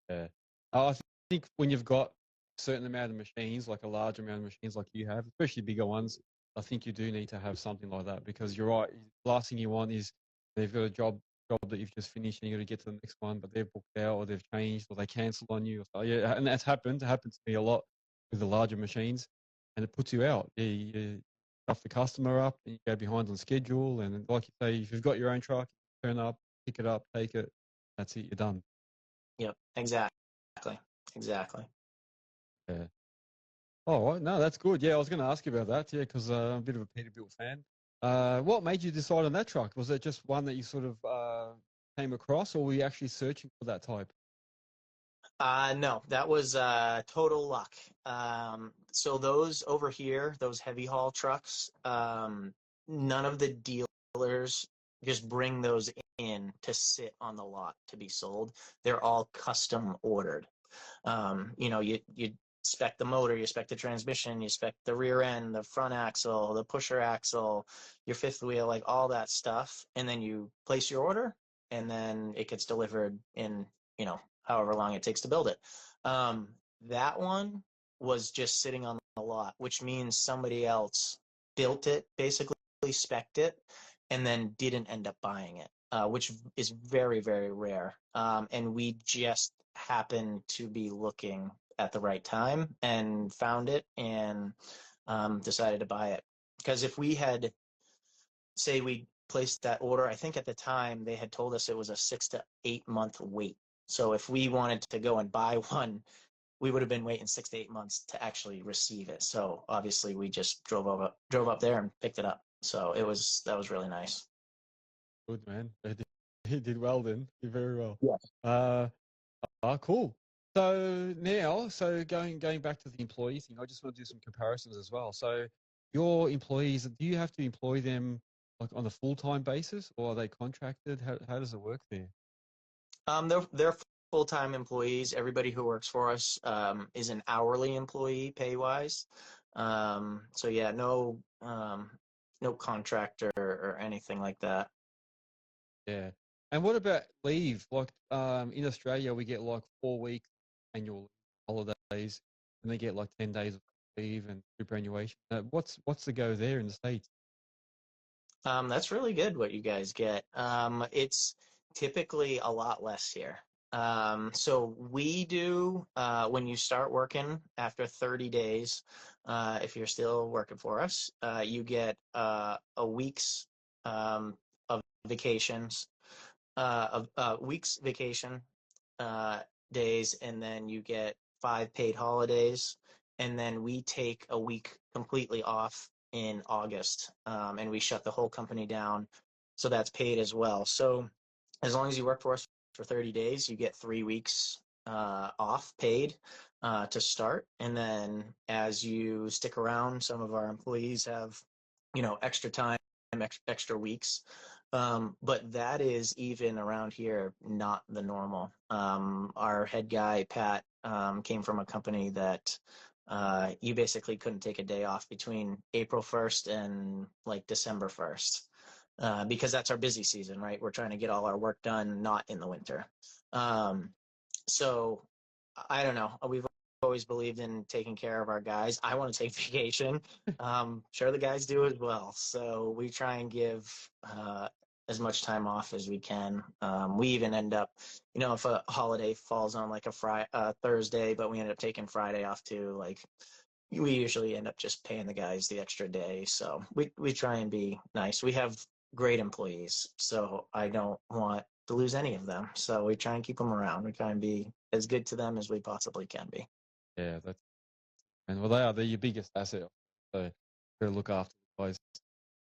Yeah. I think when you've got a certain amount of machines, like a large amount of machines like you have, especially bigger ones, I think you do need to have something like that, because you're right. The last thing you want is they've got a job that you've just finished and you got to get to the next one, but they've booked out or they've changed or they cancelled on you. So, yeah, and that's happened. It happens to me a lot with the larger machines, and it puts you out. Yeah, you stuff the customer up and you go behind on schedule. And like you say, if you've got your own truck, turn up, pick it up, take it. That's it. You're done. Yep, exactly. Yeah. Oh, right. No, that's good. Yeah, I was going to ask you about that. Yeah, because I'm a bit of a Peterbilt fan. What made you decide on that truck? Was it just one that you sort of came across, or were you actually searching for that type? No, that was total luck. So those over here, those heavy haul trucks, none of the dealers just bring those in to sit on the lot to be sold. They're all custom ordered. You spec the motor, you spec the transmission, you spec the rear end, the front axle, the pusher axle, your fifth wheel, like all that stuff, and then you place your order, and then it gets delivered in however long it takes to build it. That one was just sitting on the lot, which means somebody else built it, basically spec'd it, and then didn't end up buying it, which is very, very rare. And we just happened to be looking at the right time and found it and decided to buy it. Because if we had, say, we placed that order, I think at the time they had told us it was a 6 to 8 month wait. So if we wanted to go and buy one, we would have been waiting 6 to 8 months to actually receive it. So obviously we just drove up there and picked it up. So that was really nice. Good, man. He did well then. He did very well. Yeah. Cool. So now, going back to the employee thing, I just want to do some comparisons as well. So your employees, do you have to employ them like on a full-time basis, or are they contracted? How does it work there? They're full-time employees. Everybody who works for us is an hourly employee pay wise. So yeah, no contractor or anything like that. Yeah. And what about leave? Like in Australia, we get like 4 weeks annual holidays, and they get like 10 days of leave and superannuation. What's the go there in the States? That's really good what you guys get. It's typically a lot less here. So we do, when you start working after 30 days, if you're still working for us, you get a week's of vacations, of week's vacation days, and then you get 5 paid holidays, and then we take a week completely off in August, and we shut the whole company down, so that's paid as well. So as long as you work for us for 30 days, you get 3 weeks off paid to start, and then as you stick around, some of our employees have extra time, extra weeks. But that is, even around here, not the normal. Our head guy, Pat, came from a company that you basically couldn't take a day off between April 1st and like December 1st. Because that's our busy season, right? We're trying to get all our work done, not in the winter. So I don't know. We've always believed in taking care of our guys. I want to take vacation. Sure, the guys do as well. So we try and give as much time off as we can. We even end up, if a holiday falls on like a Thursday, but we end up taking Friday off too. Like we usually end up just paying the guys the extra day. So we try and be nice. We have great employees, so I don't want to lose any of them. So we try and keep them around. We try and be as good to them as we possibly can be. Yeah, and well, they're your biggest asset. So to look after the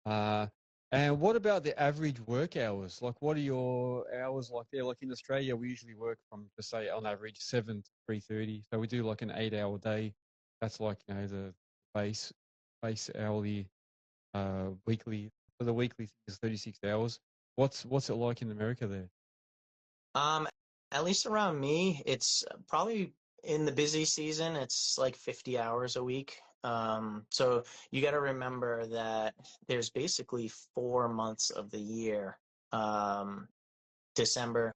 guys. And what about the average work hours? Like, what are your hours like there? Like in Australia, we usually work from, just say, on average 7 to 3:30. So we do like an 8-hour day. That's like the base hourly, weekly. So the weekly thing is 36 hours. What's it like in America there? Um, at least around me, it's probably in the busy season, it's like 50 hours a week. So you got to remember that there's basically 4 months of the year. December,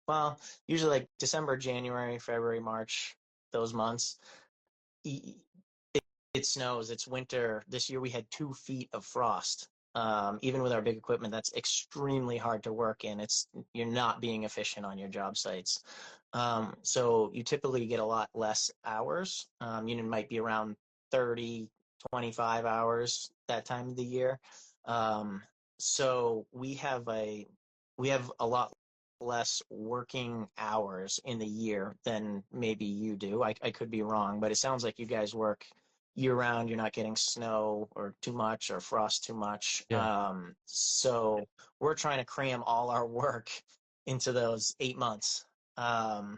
well, usually like December, January, February, March, those months. It's it snows, it's winter. This year we had 2 feet of frost. Even with our big equipment, that's extremely hard to work in. You're not being efficient on your job sites. So you typically get a lot less hours. You might be around 30, 25 hours that time of the year. So we have a lot less working hours in the year than maybe you do. I could be wrong, but it sounds like you guys work year round. You're not getting snow or too much or frost too much. Yeah. So we're trying to cram all our work into those 8 months.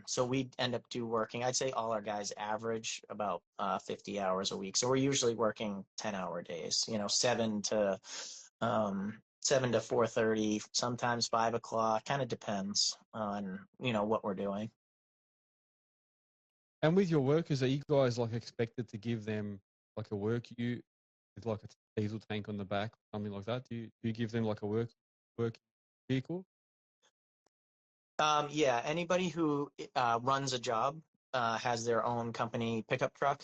So we end up working, I'd say all our guys average about 50 hours a week. So we're usually working 10-hour days, 7 to 4:30, sometimes 5 o'clock, kind of depends on, what we're doing. And with your workers, are you guys like expected to give them like a work with like a diesel tank on the back, or something like that? Do you give them like a work vehicle? Yeah, anybody who runs a job has their own company pickup truck,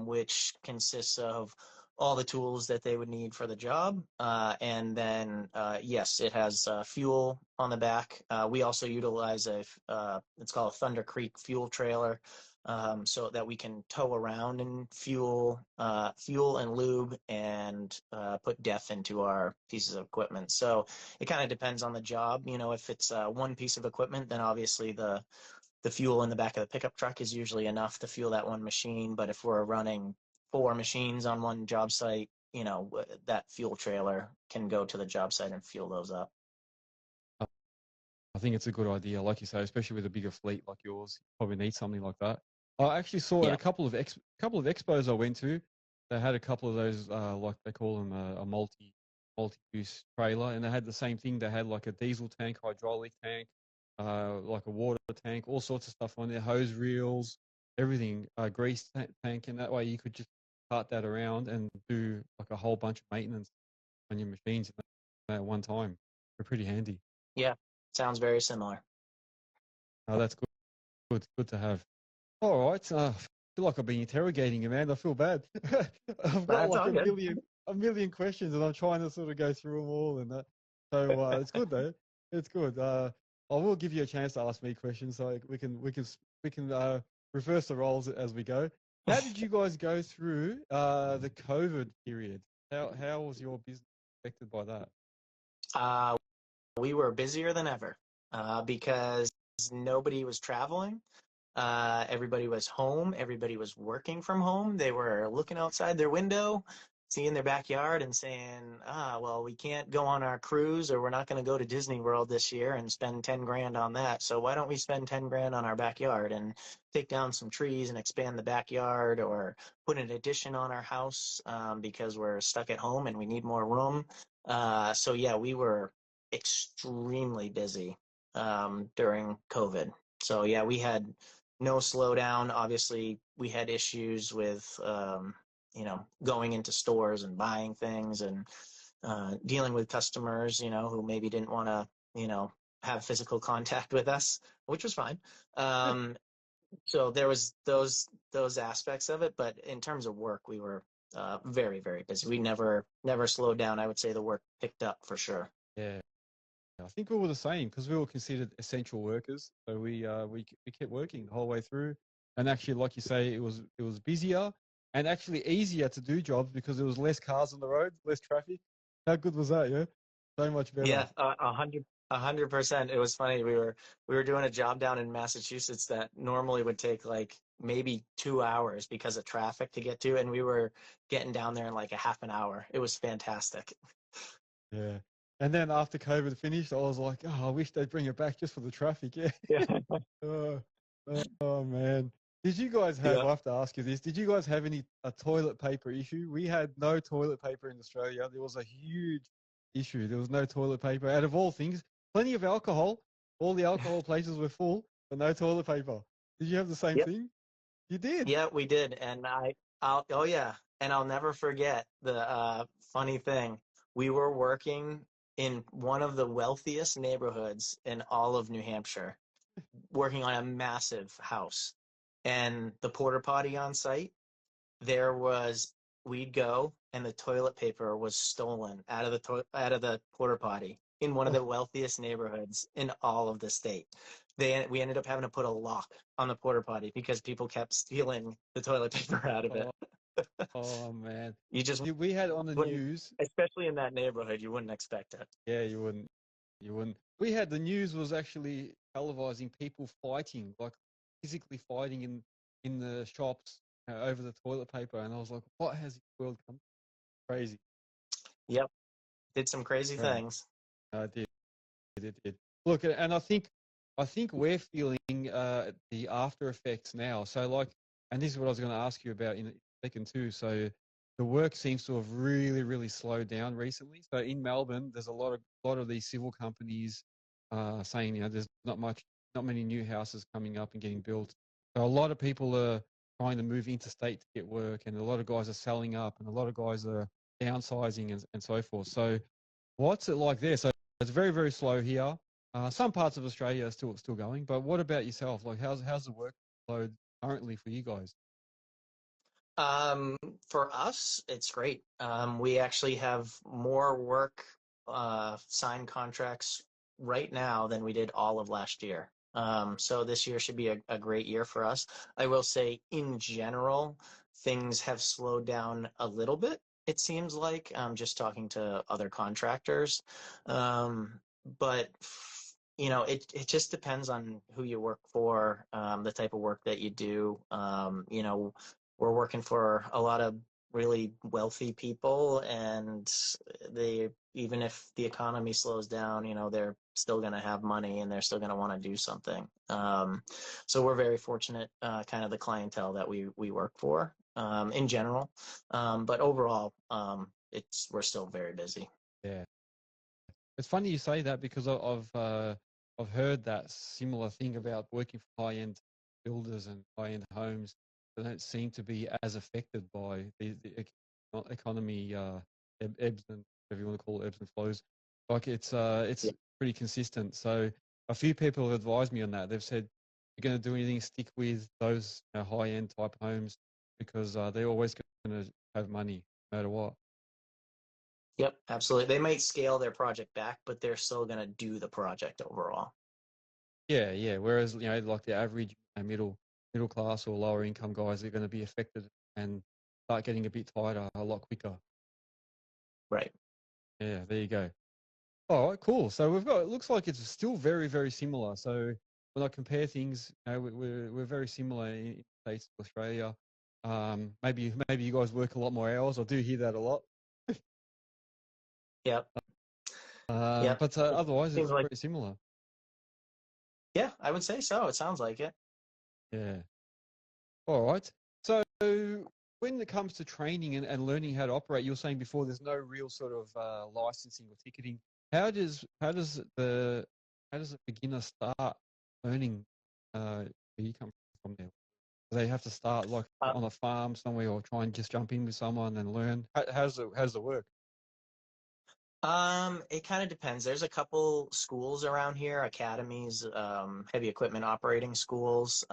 which consists of all the tools that they would need for the job. And then, yes, it has fuel on the back. We also utilize it's called a Thunder Creek fuel trailer, so that we can tow around and fuel and lube and put DEF into our pieces of equipment. So it kind of depends on the job. If it's one piece of equipment, then obviously the fuel in the back of the pickup truck is usually enough to fuel that one machine. But if we're running 4 machines on one job site, that fuel trailer can go to the job site and fuel those up. I think it's a good idea, like you say, especially with a bigger fleet like yours. You probably need something like that. I actually saw at Yeah. a couple of expos I went to, they had a couple of those, like they call them a multi-use trailer, and they had the same thing. They had like a diesel tank, hydraulic tank, like a water tank, all sorts of stuff on there, hose reels, everything, grease tank, and that way you could just cart that around and do like a whole bunch of maintenance on your machines at one time. They're pretty handy. Yeah, sounds very similar. Oh, that's good. Good to have. All right. I feel like I've been interrogating you, man. I feel bad. I've got That's like all good. a million questions, and I'm trying to sort of go through them all, and that. So it's good though. It's good. I will give you a chance to ask me questions, so we can reverse the roles as we go. How did you guys go through the COVID period? How was your business affected by that? We were busier than ever because nobody was traveling. Everybody was home. Everybody was working from home. They were looking outside their window, seeing their backyard and saying, well, we can't go on our cruise, or we're not going to go to Disney World this year and spend 10 grand on that. So why don't we spend 10 grand on our backyard and take down some trees and expand the backyard, or put an addition on our house because we're stuck at home and we need more room. So yeah, we were extremely busy during COVID. So yeah, we had no slowdown. Obviously, we had issues with going into stores and buying things, and dealing with customers, who maybe didn't want to, have physical contact with us, which was fine. So there was those aspects of it, but in terms of work, we were very, very busy. We never slowed down. I would say the work picked up for sure. Yeah. I think we were the same because we were considered essential workers, so we kept working the whole way through. And actually, like you say, it was busier and actually easier to do jobs because there was less cars on the road, less traffic. How good was that? Yeah, so much better. Yeah, 100%. It was funny. We were doing a job down in Massachusetts that normally would take like maybe 2 hours because of traffic to get to, and we were getting down there in like a half an hour. It was fantastic. Yeah. And then after COVID finished, I was like, oh, I wish they'd bring it back just for the traffic. Yeah. Yeah. Oh, oh man. Did you guys have, Yeah. I have to ask you this, did you guys have a toilet paper issue? We had no toilet paper in Australia. There was a huge issue. There was no toilet paper. Out of all things, plenty of alcohol. All the alcohol places were full, but no toilet paper. Did you have the same Yep. thing? You did? Yeah, we did. And oh yeah. And I'll never forget the funny thing. We were working in one of the wealthiest neighborhoods in all of New Hampshire, working on a massive house. And the porta potty on site, there was we'd go and the toilet paper was stolen out of the porta potty in one of the wealthiest neighborhoods in all of the state. We ended up having to put a lock on the porta potty because people kept stealing the toilet paper out of it. Oh, oh man. You just We had on the wouldn't, news. especially in that neighborhood, you wouldn't expect it. Yeah, you wouldn't. You wouldn't. We had the news was actually televising people fighting, like physically fighting in the shops over the toilet paper, and I was like, "What has this world come to? Crazy?" Yep, did some crazy Right. things. I did. It did. Look, and I think we're feeling the after effects now. So, like, and this is what I was going to ask you about in a second too. So, the work seems to have really, really slowed down recently. So, in Melbourne, there's a lot of these civil companies saying, there's not many new houses coming up and getting built. So, a lot of people are trying to move interstate to get work, and a lot of guys are selling up, and a lot of guys are downsizing and so forth. So, what's it like there? So, it's very, very slow here. Some parts of Australia are still going, but what about yourself? Like, how's the workload currently for you guys? Um, for us, it's great. We actually have more work, signed contracts right now than we did all of last year. So this year should be a great year for us. I will say, in general, things have slowed down a little bit, it seems like, just talking to other contractors. Um, but it just depends on who you work for, the type of work that you do. We're working for a lot of really wealthy people, and they, even if the economy slows down, they're still going to have money and they're still going to want to do something. So we're very fortunate, kind of the clientele that we work for, in general. But overall, we're still very busy. Yeah, it's funny you say that because I've heard that similar thing about working for high-end builders and high-end homes that don't seem to be as affected by the economy ebbs and whatever you want to call it, ebbs and flows. Like it's Yeah. pretty consistent. So a few people have advised me on that. They've said, "If you're going to do anything, stick with those high-end type homes because they're always going to have money no matter what." Yep, absolutely. They might scale their project back, but they're still going to do the project overall. Yeah, yeah. Whereas like the average middle class or lower income guys are going to be affected and start getting a bit tighter a lot quicker. Right. Yeah, there you go. All right, cool. So it looks like it's still very, very similar. So when I compare things, we're very similar in states to Australia. Maybe you guys work a lot more hours. I do hear that a lot. Yep. Yep. But It otherwise, seems it's like, pretty similar. yeah, I would say so. It sounds like it. Yeah. All right. So when it comes to training and learning how to operate, you were saying before there's no real sort of licensing or ticketing. How does a beginner start learning where you come from there? Do they have to start like Uh, on a farm somewhere or try and just jump in with someone and learn? How does it work? it kind of depends. There's a couple schools around here, academies, heavy equipment operating schools.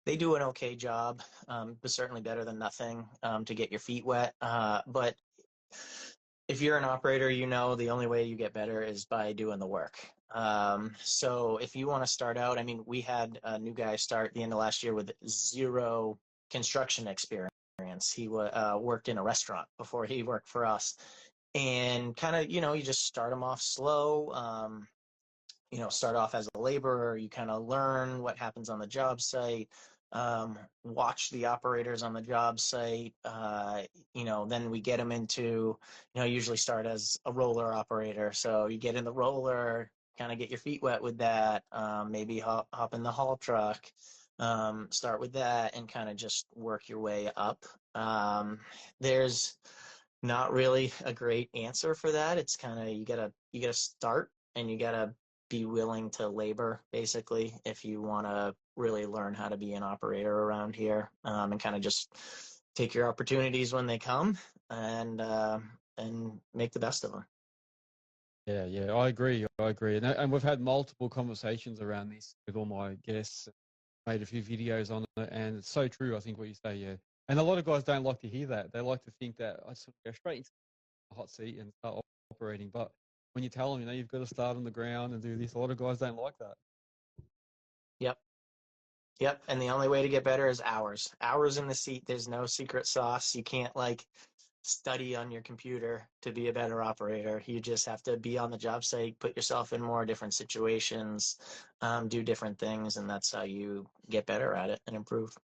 They do an okay job, but certainly better than nothing, to get your feet wet. But if you're an operator, the only way you get better is by doing the work. So if you want to start out, I mean, we had a new guy start the end of last year with zero construction experience. He worked in a restaurant before he worked for us, and kind of, you just start him off slow. Start off as a laborer. You kind of learn what happens on the job site, watch the operators on the job site. Then we get them into, usually start as a roller operator. So you get in the roller, kind of get your feet wet with that. Maybe hop in the haul truck, start with that, and kind of just work your way up. There's not really a great answer for that. It's kind of, you gotta start, and you gotta be willing to labor, basically, if you want to really learn how to be an operator around here, and kind of just take your opportunities when they come, and make the best of them. Yeah, yeah, I agree. And we've had multiple conversations around this with all my guests. Made a few videos on it, and it's so true. I think what you say. Yeah, And a lot of guys don't like to hear that. They like to think that I sort of go straight into the hot seat and start operating. But when you tell them, you've got to start on the ground and do this, a lot of guys don't like that. Yep. Yep. And the only way to get better is hours. Hours in the seat. There's no secret sauce. You can't like study on your computer to be a better operator. You just have to be on the job site, put yourself in more different situations, do different things, and that's how you get better at it and improve.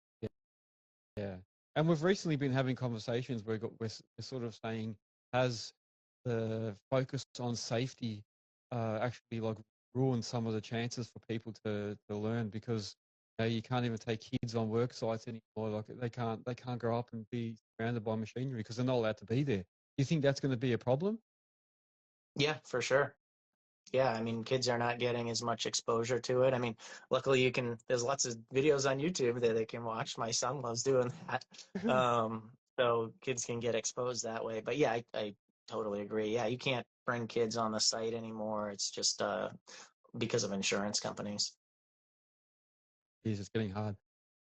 Yeah. And we've recently been having conversations where we're sort of saying, has the focus on safety actually like ruined some of the chances for people to learn? Because you can't even take kids on work sites anymore. Like they can't grow up and be surrounded by machinery because they're not allowed to be there. Do you think that's going to be a problem? Yeah, for sure. Yeah, I mean, kids are not getting as much exposure to it. I mean, luckily there's lots of videos on YouTube that they can watch. My son loves doing that. So kids can get exposed that way. But yeah, I totally agree. Yeah, you can't bring kids on the site anymore. It's just because of insurance companies. It's getting hard.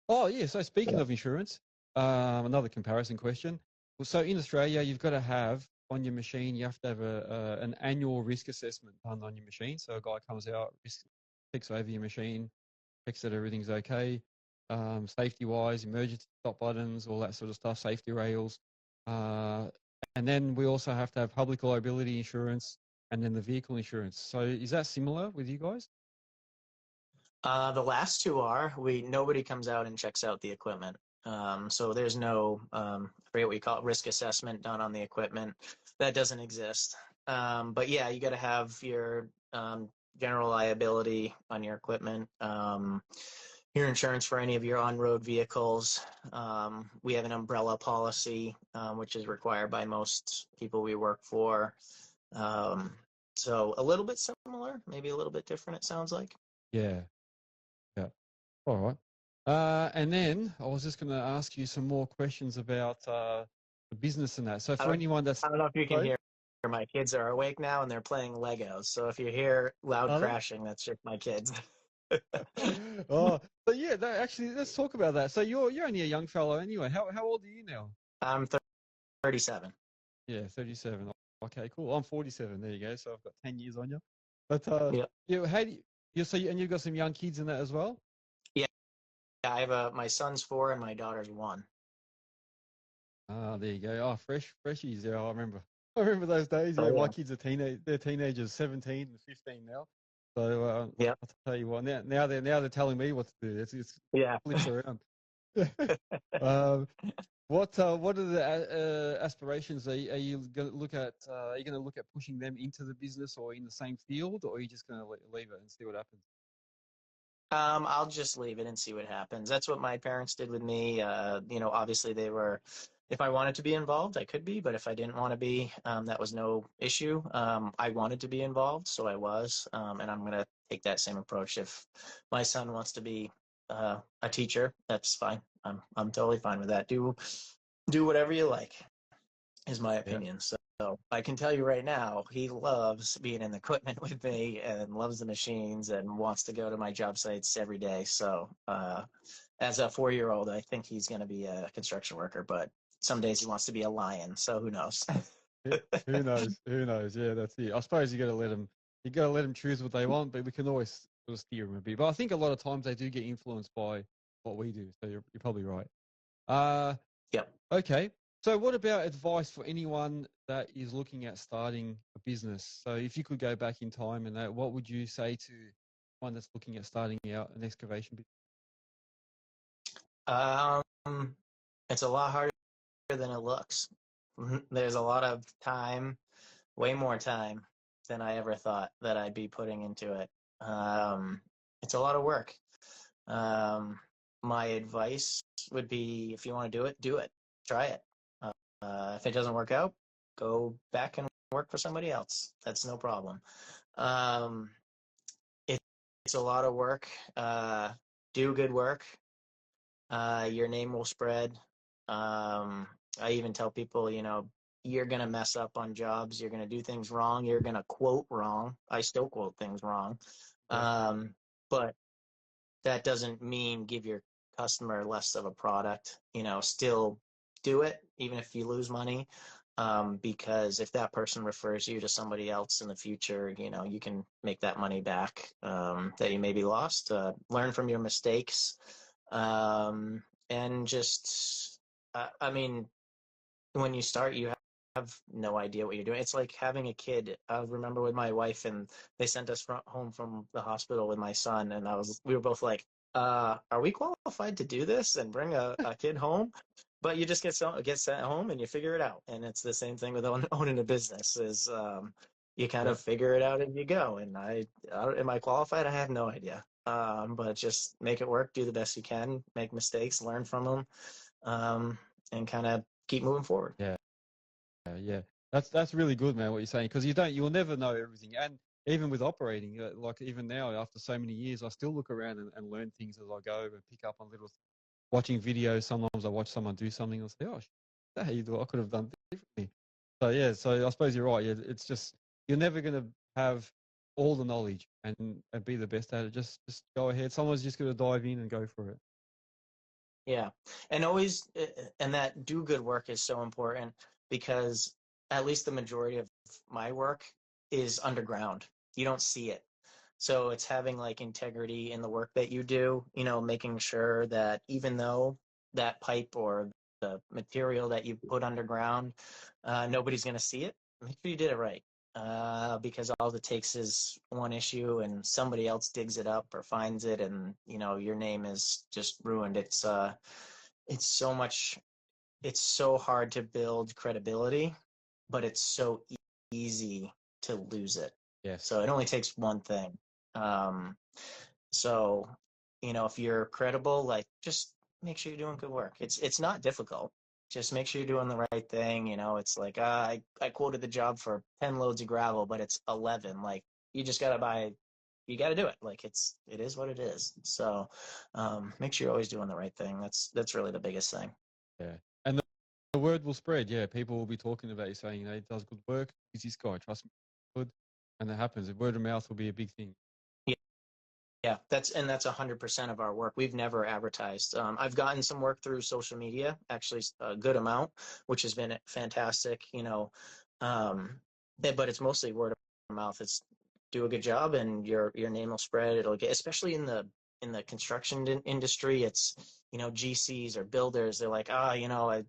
Oh, yeah. So speaking of insurance, another comparison question. Well, so in Australia, you've got to have on your machine, you have to have an annual risk assessment done on your machine. So a guy comes out, checks over your machine, checks that everything's okay, safety-wise, emergency stop buttons, all that sort of stuff, safety rails. And then we also have to have public liability insurance and then the vehicle insurance. So is that similar with you guys? The last two are nobody comes out and checks out the equipment. So there's no I forget what you call it, risk assessment done on the equipment. That doesn't exist. But yeah, you got to have your general liability on your equipment, your insurance for any of your on-road vehicles. We have an umbrella policy, which is required by most people we work for. So a little bit similar, maybe a little bit different, it sounds like. Yeah. Yeah. All right. And then I was just going to ask you some more questions about the business and that. So for anyone that's... I don't know if you can hear. My kids are awake now and they're playing Legos. So if you hear loud crashing, that's just my kids. Oh, so yeah, actually, let's talk about that. So you're only a young fellow anyway. How old are you now? I'm 37. Yeah, 37. Okay, cool. I'm 47. There you go. So I've got 10 years on you. But yeah, how do you and you've got some young kids in that as well? Yeah, I have my son's 4 and my daughter's 1. Ah, there you go. Oh, freshies. Yeah, I remember. I remember those days. Yeah, my kids are they're teenagers, 17 and 15 now. So yeah, I'll tell you what. Now they're telling me what to do. It's flips around. What are the aspirations? Are you going to look at? Are you going to look at pushing them into the business or in the same field, or are you just going to leave it and see what happens? I'll just leave it and see what happens. That's what my parents did with me. Obviously they were, if I wanted to be involved, I could be, but if I didn't want to be, that was no issue. I wanted to be involved, so I was, and I'm going to take that same approach. If my son wants to be a teacher, that's fine. I'm totally fine with that. Do whatever you like, is my opinion. So I can tell you right now, he loves being in the equipment with me and loves the machines and wants to go to my job sites every day. So as a 4-year-old, I think he's going to be a construction worker, but some days he wants to be a lion. So who knows? Who knows? Who knows? Yeah, that's it. I suppose you got to let them. You got to let them choose what they want, but we can always sort of steer them a bit. But I think a lot of times they do get influenced by what we do. So you're probably right. Yep. Okay. So what about advice for anyone that is looking at starting a business? So if you could go back in time and that, what would you say to one that's looking at starting out an excavation business? It's a lot harder than it looks. There's a lot of time, way more time than I ever thought that I'd be putting into it. It's a lot of work. My advice would be, if you want to do it, try it. If it doesn't work out, go back and work for somebody else. That's no problem. It's a lot of work. Do good work. Your name will spread. I even tell people, you're going to mess up on jobs. You're going to do things wrong. You're going to quote wrong. I still quote things wrong. But that doesn't mean give your customer less of a product. Still do it, even if you lose money. Because if that person refers you to somebody else in the future, you know, you can make that money back that you maybe lost. Learn from your mistakes, and just, I mean, when you start, you have no idea what you're doing. It's like having a kid. I remember with my wife, and they sent us home from the hospital with my son, and we were both like, are we qualified to do this and bring a kid home? But you just get sent home and you figure it out. And it's the same thing with owning a business is, you kind of figure it out as you go. And am I qualified? I have no idea. But just make it work, do the best you can, make mistakes, learn from them, and kind of keep moving forward. Yeah. Yeah, that's really good, man. What you're saying, because you'll never know everything. And even with operating, like even now, after so many years, I still look around and learn things as I go and pick up on little. Watching videos, sometimes I watch someone do something and say, "Oh, that's how you do it. I could have done differently." So yeah, so I suppose you're right. Yeah, it's just you're never gonna have all the knowledge and be the best at it. Just go ahead. Someone's just gonna dive in and go for it. Yeah. And always, and that do good work is so important because at least the majority of my work is underground. You don't see it. So it's having like integrity in the work that you do, you know, making sure that even though that pipe or the material that you put underground, nobody's going to see it, make sure you did it right. Because all it takes is one issue and somebody else digs it up or finds it, and you know your name is just ruined. It's so much. It's so hard to build credibility, but it's so easy to lose it. Yes. So it only takes one thing. Um, so, you know, if you're credible, like just make sure you're doing good work. It's not difficult. Just make sure you're doing the right thing. You know, it's like I quoted the job for 10 loads of gravel, but it's 11. Like you just you got to do it. Like it is what it is. So, make sure you're always doing the right thing. That's really the biggest thing. Yeah, and the word will spread. Yeah, people will be talking about you, saying, he does good work. He's this guy. Trust me, good. And that happens. Word of mouth will be a big thing. Yeah, that's 100% of our work. We've never advertised. I've gotten some work through social media, actually a good amount, which has been fantastic, you know. But it's mostly word of mouth. It's do a good job and your name will spread. It'll get, especially in the construction industry, it's, you know, GCs or builders, they're like, you know,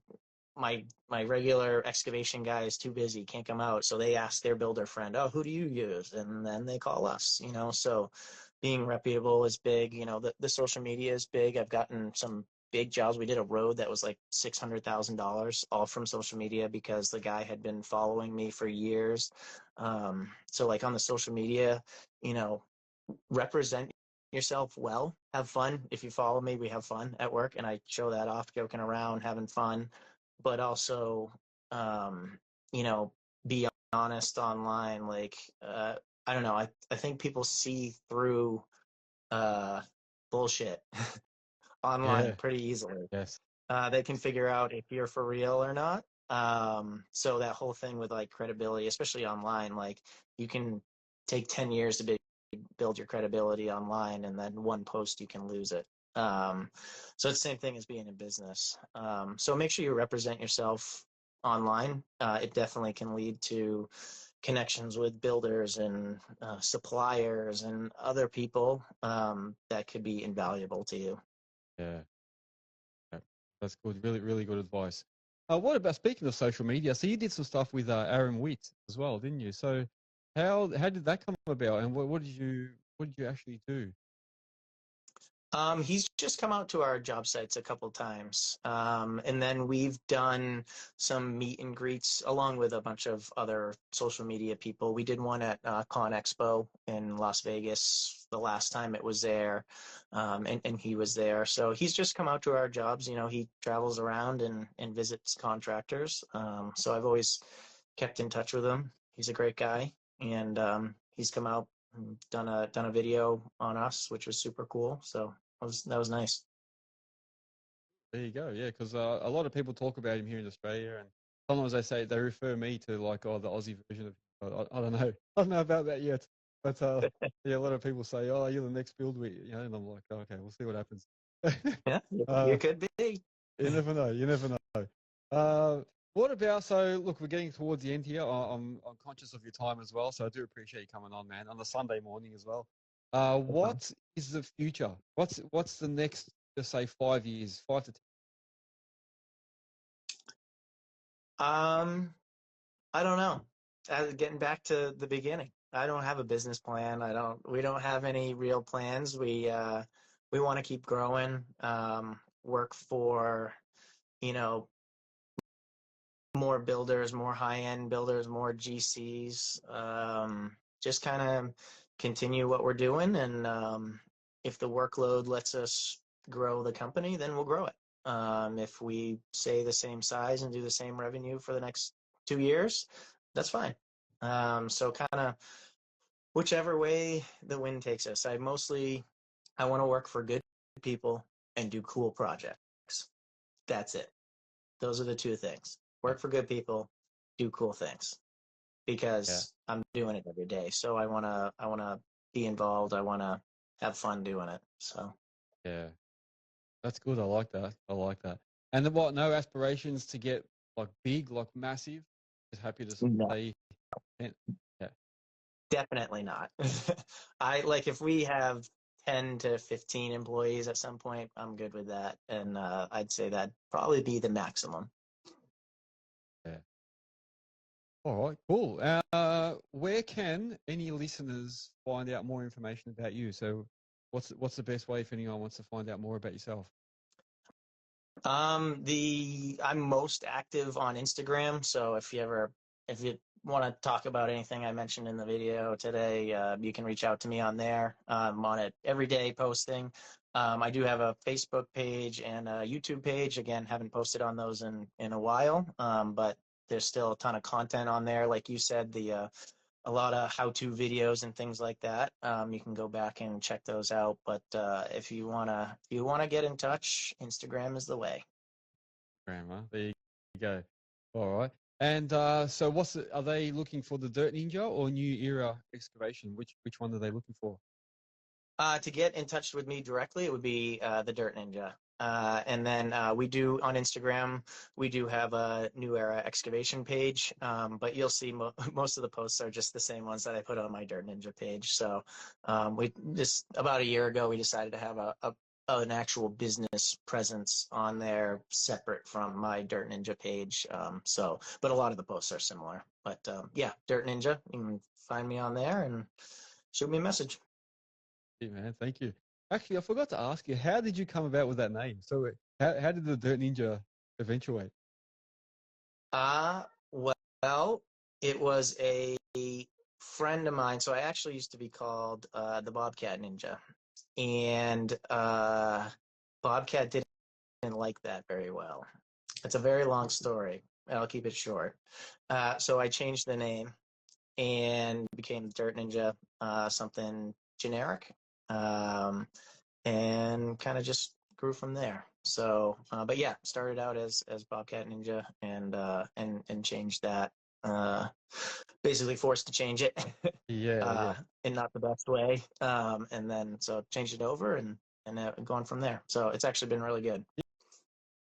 my regular excavation guy is too busy, can't come out. So they ask their builder friend, oh, who do you use? And then they call us, you know. So being reputable is big. You know, the social media is big. I've gotten some big jobs. We did a road that was like $600,000 all from social media because the guy had been following me for years. So like on the social media, you know, represent yourself well, have fun. If you follow me, we have fun at work and I show that off, joking around, having fun, but also, you know, be honest online. Like, I don't know. I think people see through bullshit online Yeah. pretty easily. Yes. They can figure out if you're for real or not. So that whole thing with like credibility, especially online, like you can take 10 years to build your credibility online, and then one post you can lose it. So it's the same thing as being in business. So make sure you represent yourself online. It definitely can lead to connections with builders and suppliers and other people that could be invaluable to you. Yeah. Yeah. That's good. Really, really good advice. What about, speaking of social media? So you did some stuff with Aaron Witt as well, didn't you? So how did that come about, and what did you actually do? He's just come out to our job sites a couple times. And then we've done some meet and greets along with a bunch of other social media people. We did one at Con Expo in Las Vegas the last time it was there, and he was there. So he's just come out to our jobs. You know, he travels around and visits contractors. So I've always kept in touch with him. He's a great guy, and he's come out and done a video on us, which was super cool. So that was nice. There you go. Yeah, because a lot of people talk about him here in Australia, and sometimes they refer me to like, oh, the Aussie version of. I don't know. I don't know about that yet, but yeah, a lot of people say, oh, you're the next build we, you know, and I'm like, okay, we'll see what happens. Yeah, uh, you could be. you never know. You never know. Uh, what about, so look, we're getting towards the end here. I'm conscious of your time as well, so I do appreciate you coming on, man, on a Sunday morning as well. What is the future? What's the next, just say 5 years, 5 to 10? I don't know. Getting back to the beginning, I don't have a business plan. We don't have any real plans. We want to keep growing, work for, you know, more builders, more high-end builders, more GCs, just kind of continue what we're doing. And if the workload lets us grow the company, then we'll grow it. If we stay the same size and do the same revenue for the next 2 years, that's fine. So kind of whichever way the wind takes us. I want to work for good people and do cool projects. That's it. Those are the two things. Work for good people, do cool things, Yeah, because I'm doing it every day. So I wanna be involved. I wanna have fun doing it. So yeah, that's good. I like that. I like that. And then what? No aspirations to get like big, like massive. Just happy to no, stay. Yeah, definitely not. I like if we have 10 to 15 employees at some point, I'm good with that. And I'd say that'd probably be the maximum. yeah. All right, cool. Where can any listeners find out more information about you? So, what's the best way if anyone wants to find out more about yourself? I'm most active on Instagram. So if you want to talk about anything I mentioned in the video today, you can reach out to me on there. I'm on it every day posting. I do have a Facebook page and a YouTube page. Again, haven't posted on those in a while, but there's still a ton of content on there. Like you said, a lot of how-to videos and things like that. You can go back and check those out. But if you wanna get in touch, Instagram is the way. Grammar. There you go. All right. And so, are they looking for the Dirt Ninja or New Era Excavation? Which one are they looking for? To get in touch with me directly, it would be the Dirt Ninja. And then we do on Instagram, we do have a New Era Excavation page, but you'll see most of the posts are just the same ones that I put on my Dirt Ninja page. So we just about a year ago, we decided to have an actual business presence on there separate from my Dirt Ninja page. But a lot of the posts are similar. But yeah, Dirt Ninja, you can find me on there and shoot me a message. Yeah, man. Thank you. Actually, I forgot to ask you, how did you come about with that name? So, how did the Dirt Ninja eventuate? Uh, well, it was a friend of mine. So I actually used to be called the Bobcat Ninja. And Bobcat didn't like that very well. It's a very long story. I'll keep it short. So I changed the name and became the Dirt Ninja, something generic. Um, and kind of just grew from there. So, but yeah, started out as Bobcat Ninja and changed that. Uh, Basically forced to change it, Yeah, yeah. in not the best way. And then so changed it over and gone from there. So it's actually been really good.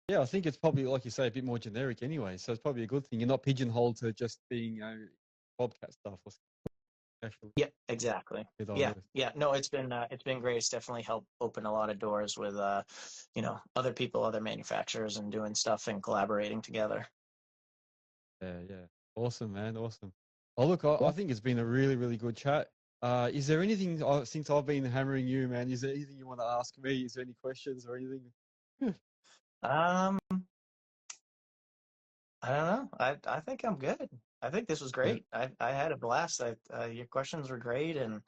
Yeah, I think it's probably, like you say, a bit more generic anyway. So it's probably a good thing. You're not pigeonholed to just being, Bobcat stuff or special Yeah, exactly. Yeah, diverse. yeah. No, it's been great. It's definitely helped open a lot of doors with other people, other manufacturers, and doing stuff and collaborating together. Yeah, yeah. Awesome, man. Awesome. Oh, look, I think it's been a really, really good chat. Is there anything, since I've been hammering you, man, is there anything you want to ask me? Is there any questions or anything? Um, I don't know. I think I'm good. I think this was Yeah, great. I had a blast. Your questions were great, and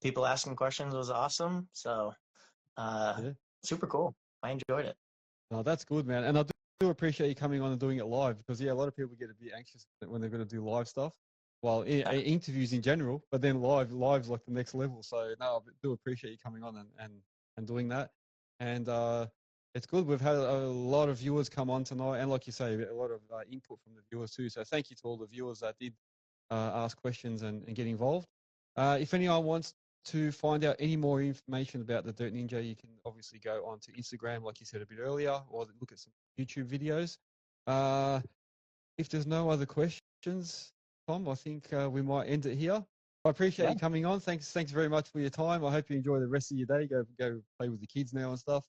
people asking questions was awesome. So uh, yeah. super cool. I enjoyed it. No, that's good, man. And I do appreciate you coming on and doing it live because, yeah, a lot of people get a bit anxious when they're going to do live stuff. Well, interviews in general, but then live's like the next level. So, no, I do appreciate you coming on and doing that. And it's good. We've had a lot of viewers come on tonight. And like you say, a lot of input from the viewers too. So, thank you to all the viewers that did ask questions and get involved. If anyone wants to find out any more information about the Dirt Ninja, you can obviously go onto Instagram, like you said a bit earlier, or look at some YouTube videos. If there's no other questions, Tom, I think we might end it here. I appreciate you coming on. Thanks very much for your time. I hope you enjoy the rest of your day. Go play with the kids now and stuff.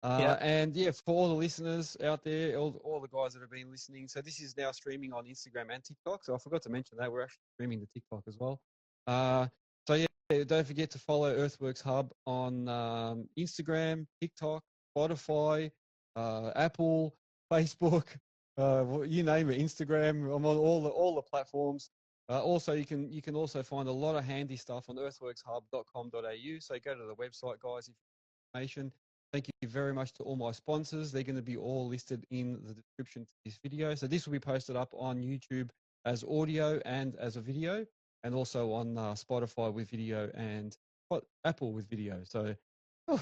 And yeah, for all the listeners out there, all the guys that have been listening. So this is now streaming on Instagram and TikTok. So I forgot to mention that we're actually streaming the TikTok as well. So yeah, don't forget to follow Earthworks Hub on Instagram, TikTok, Spotify, Apple, Facebook, you name it, Instagram. I'm on all the platforms. Also, you can also find a lot of handy stuff on earthworkshub.com.au. So go to the website, guys, if information. Thank you very much to all my sponsors. They're going to be all listed in the description to this video. So this will be posted up on YouTube as audio and as a video, and also on Spotify with video and Apple with video. So a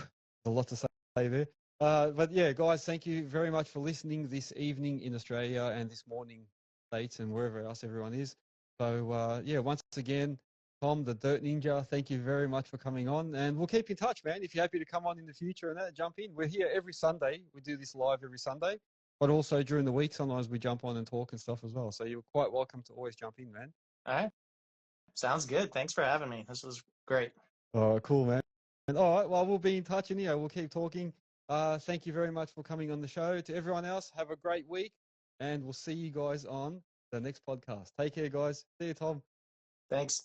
lot to say there. But yeah, guys, thank you very much for listening this evening in Australia and this morning States and wherever else everyone is. So yeah, once again, Tom, the Dirt Ninja, thank you very much for coming on, and we'll keep in touch, man. If you're happy to come on in the future and that, jump in. We're here every Sunday. We do this live every Sunday, but also during the week, sometimes we jump on and talk and stuff as well. So you're quite welcome to always jump in, man. All right. Sounds good. Thanks for having me. This was great. Oh, cool, man. And all right, well, we'll be in touch and we'll keep talking. Thank you very much for coming on the show. To everyone else, have a great week, and we'll see you guys on the next podcast. Take care, guys. See you, Tom. Thanks.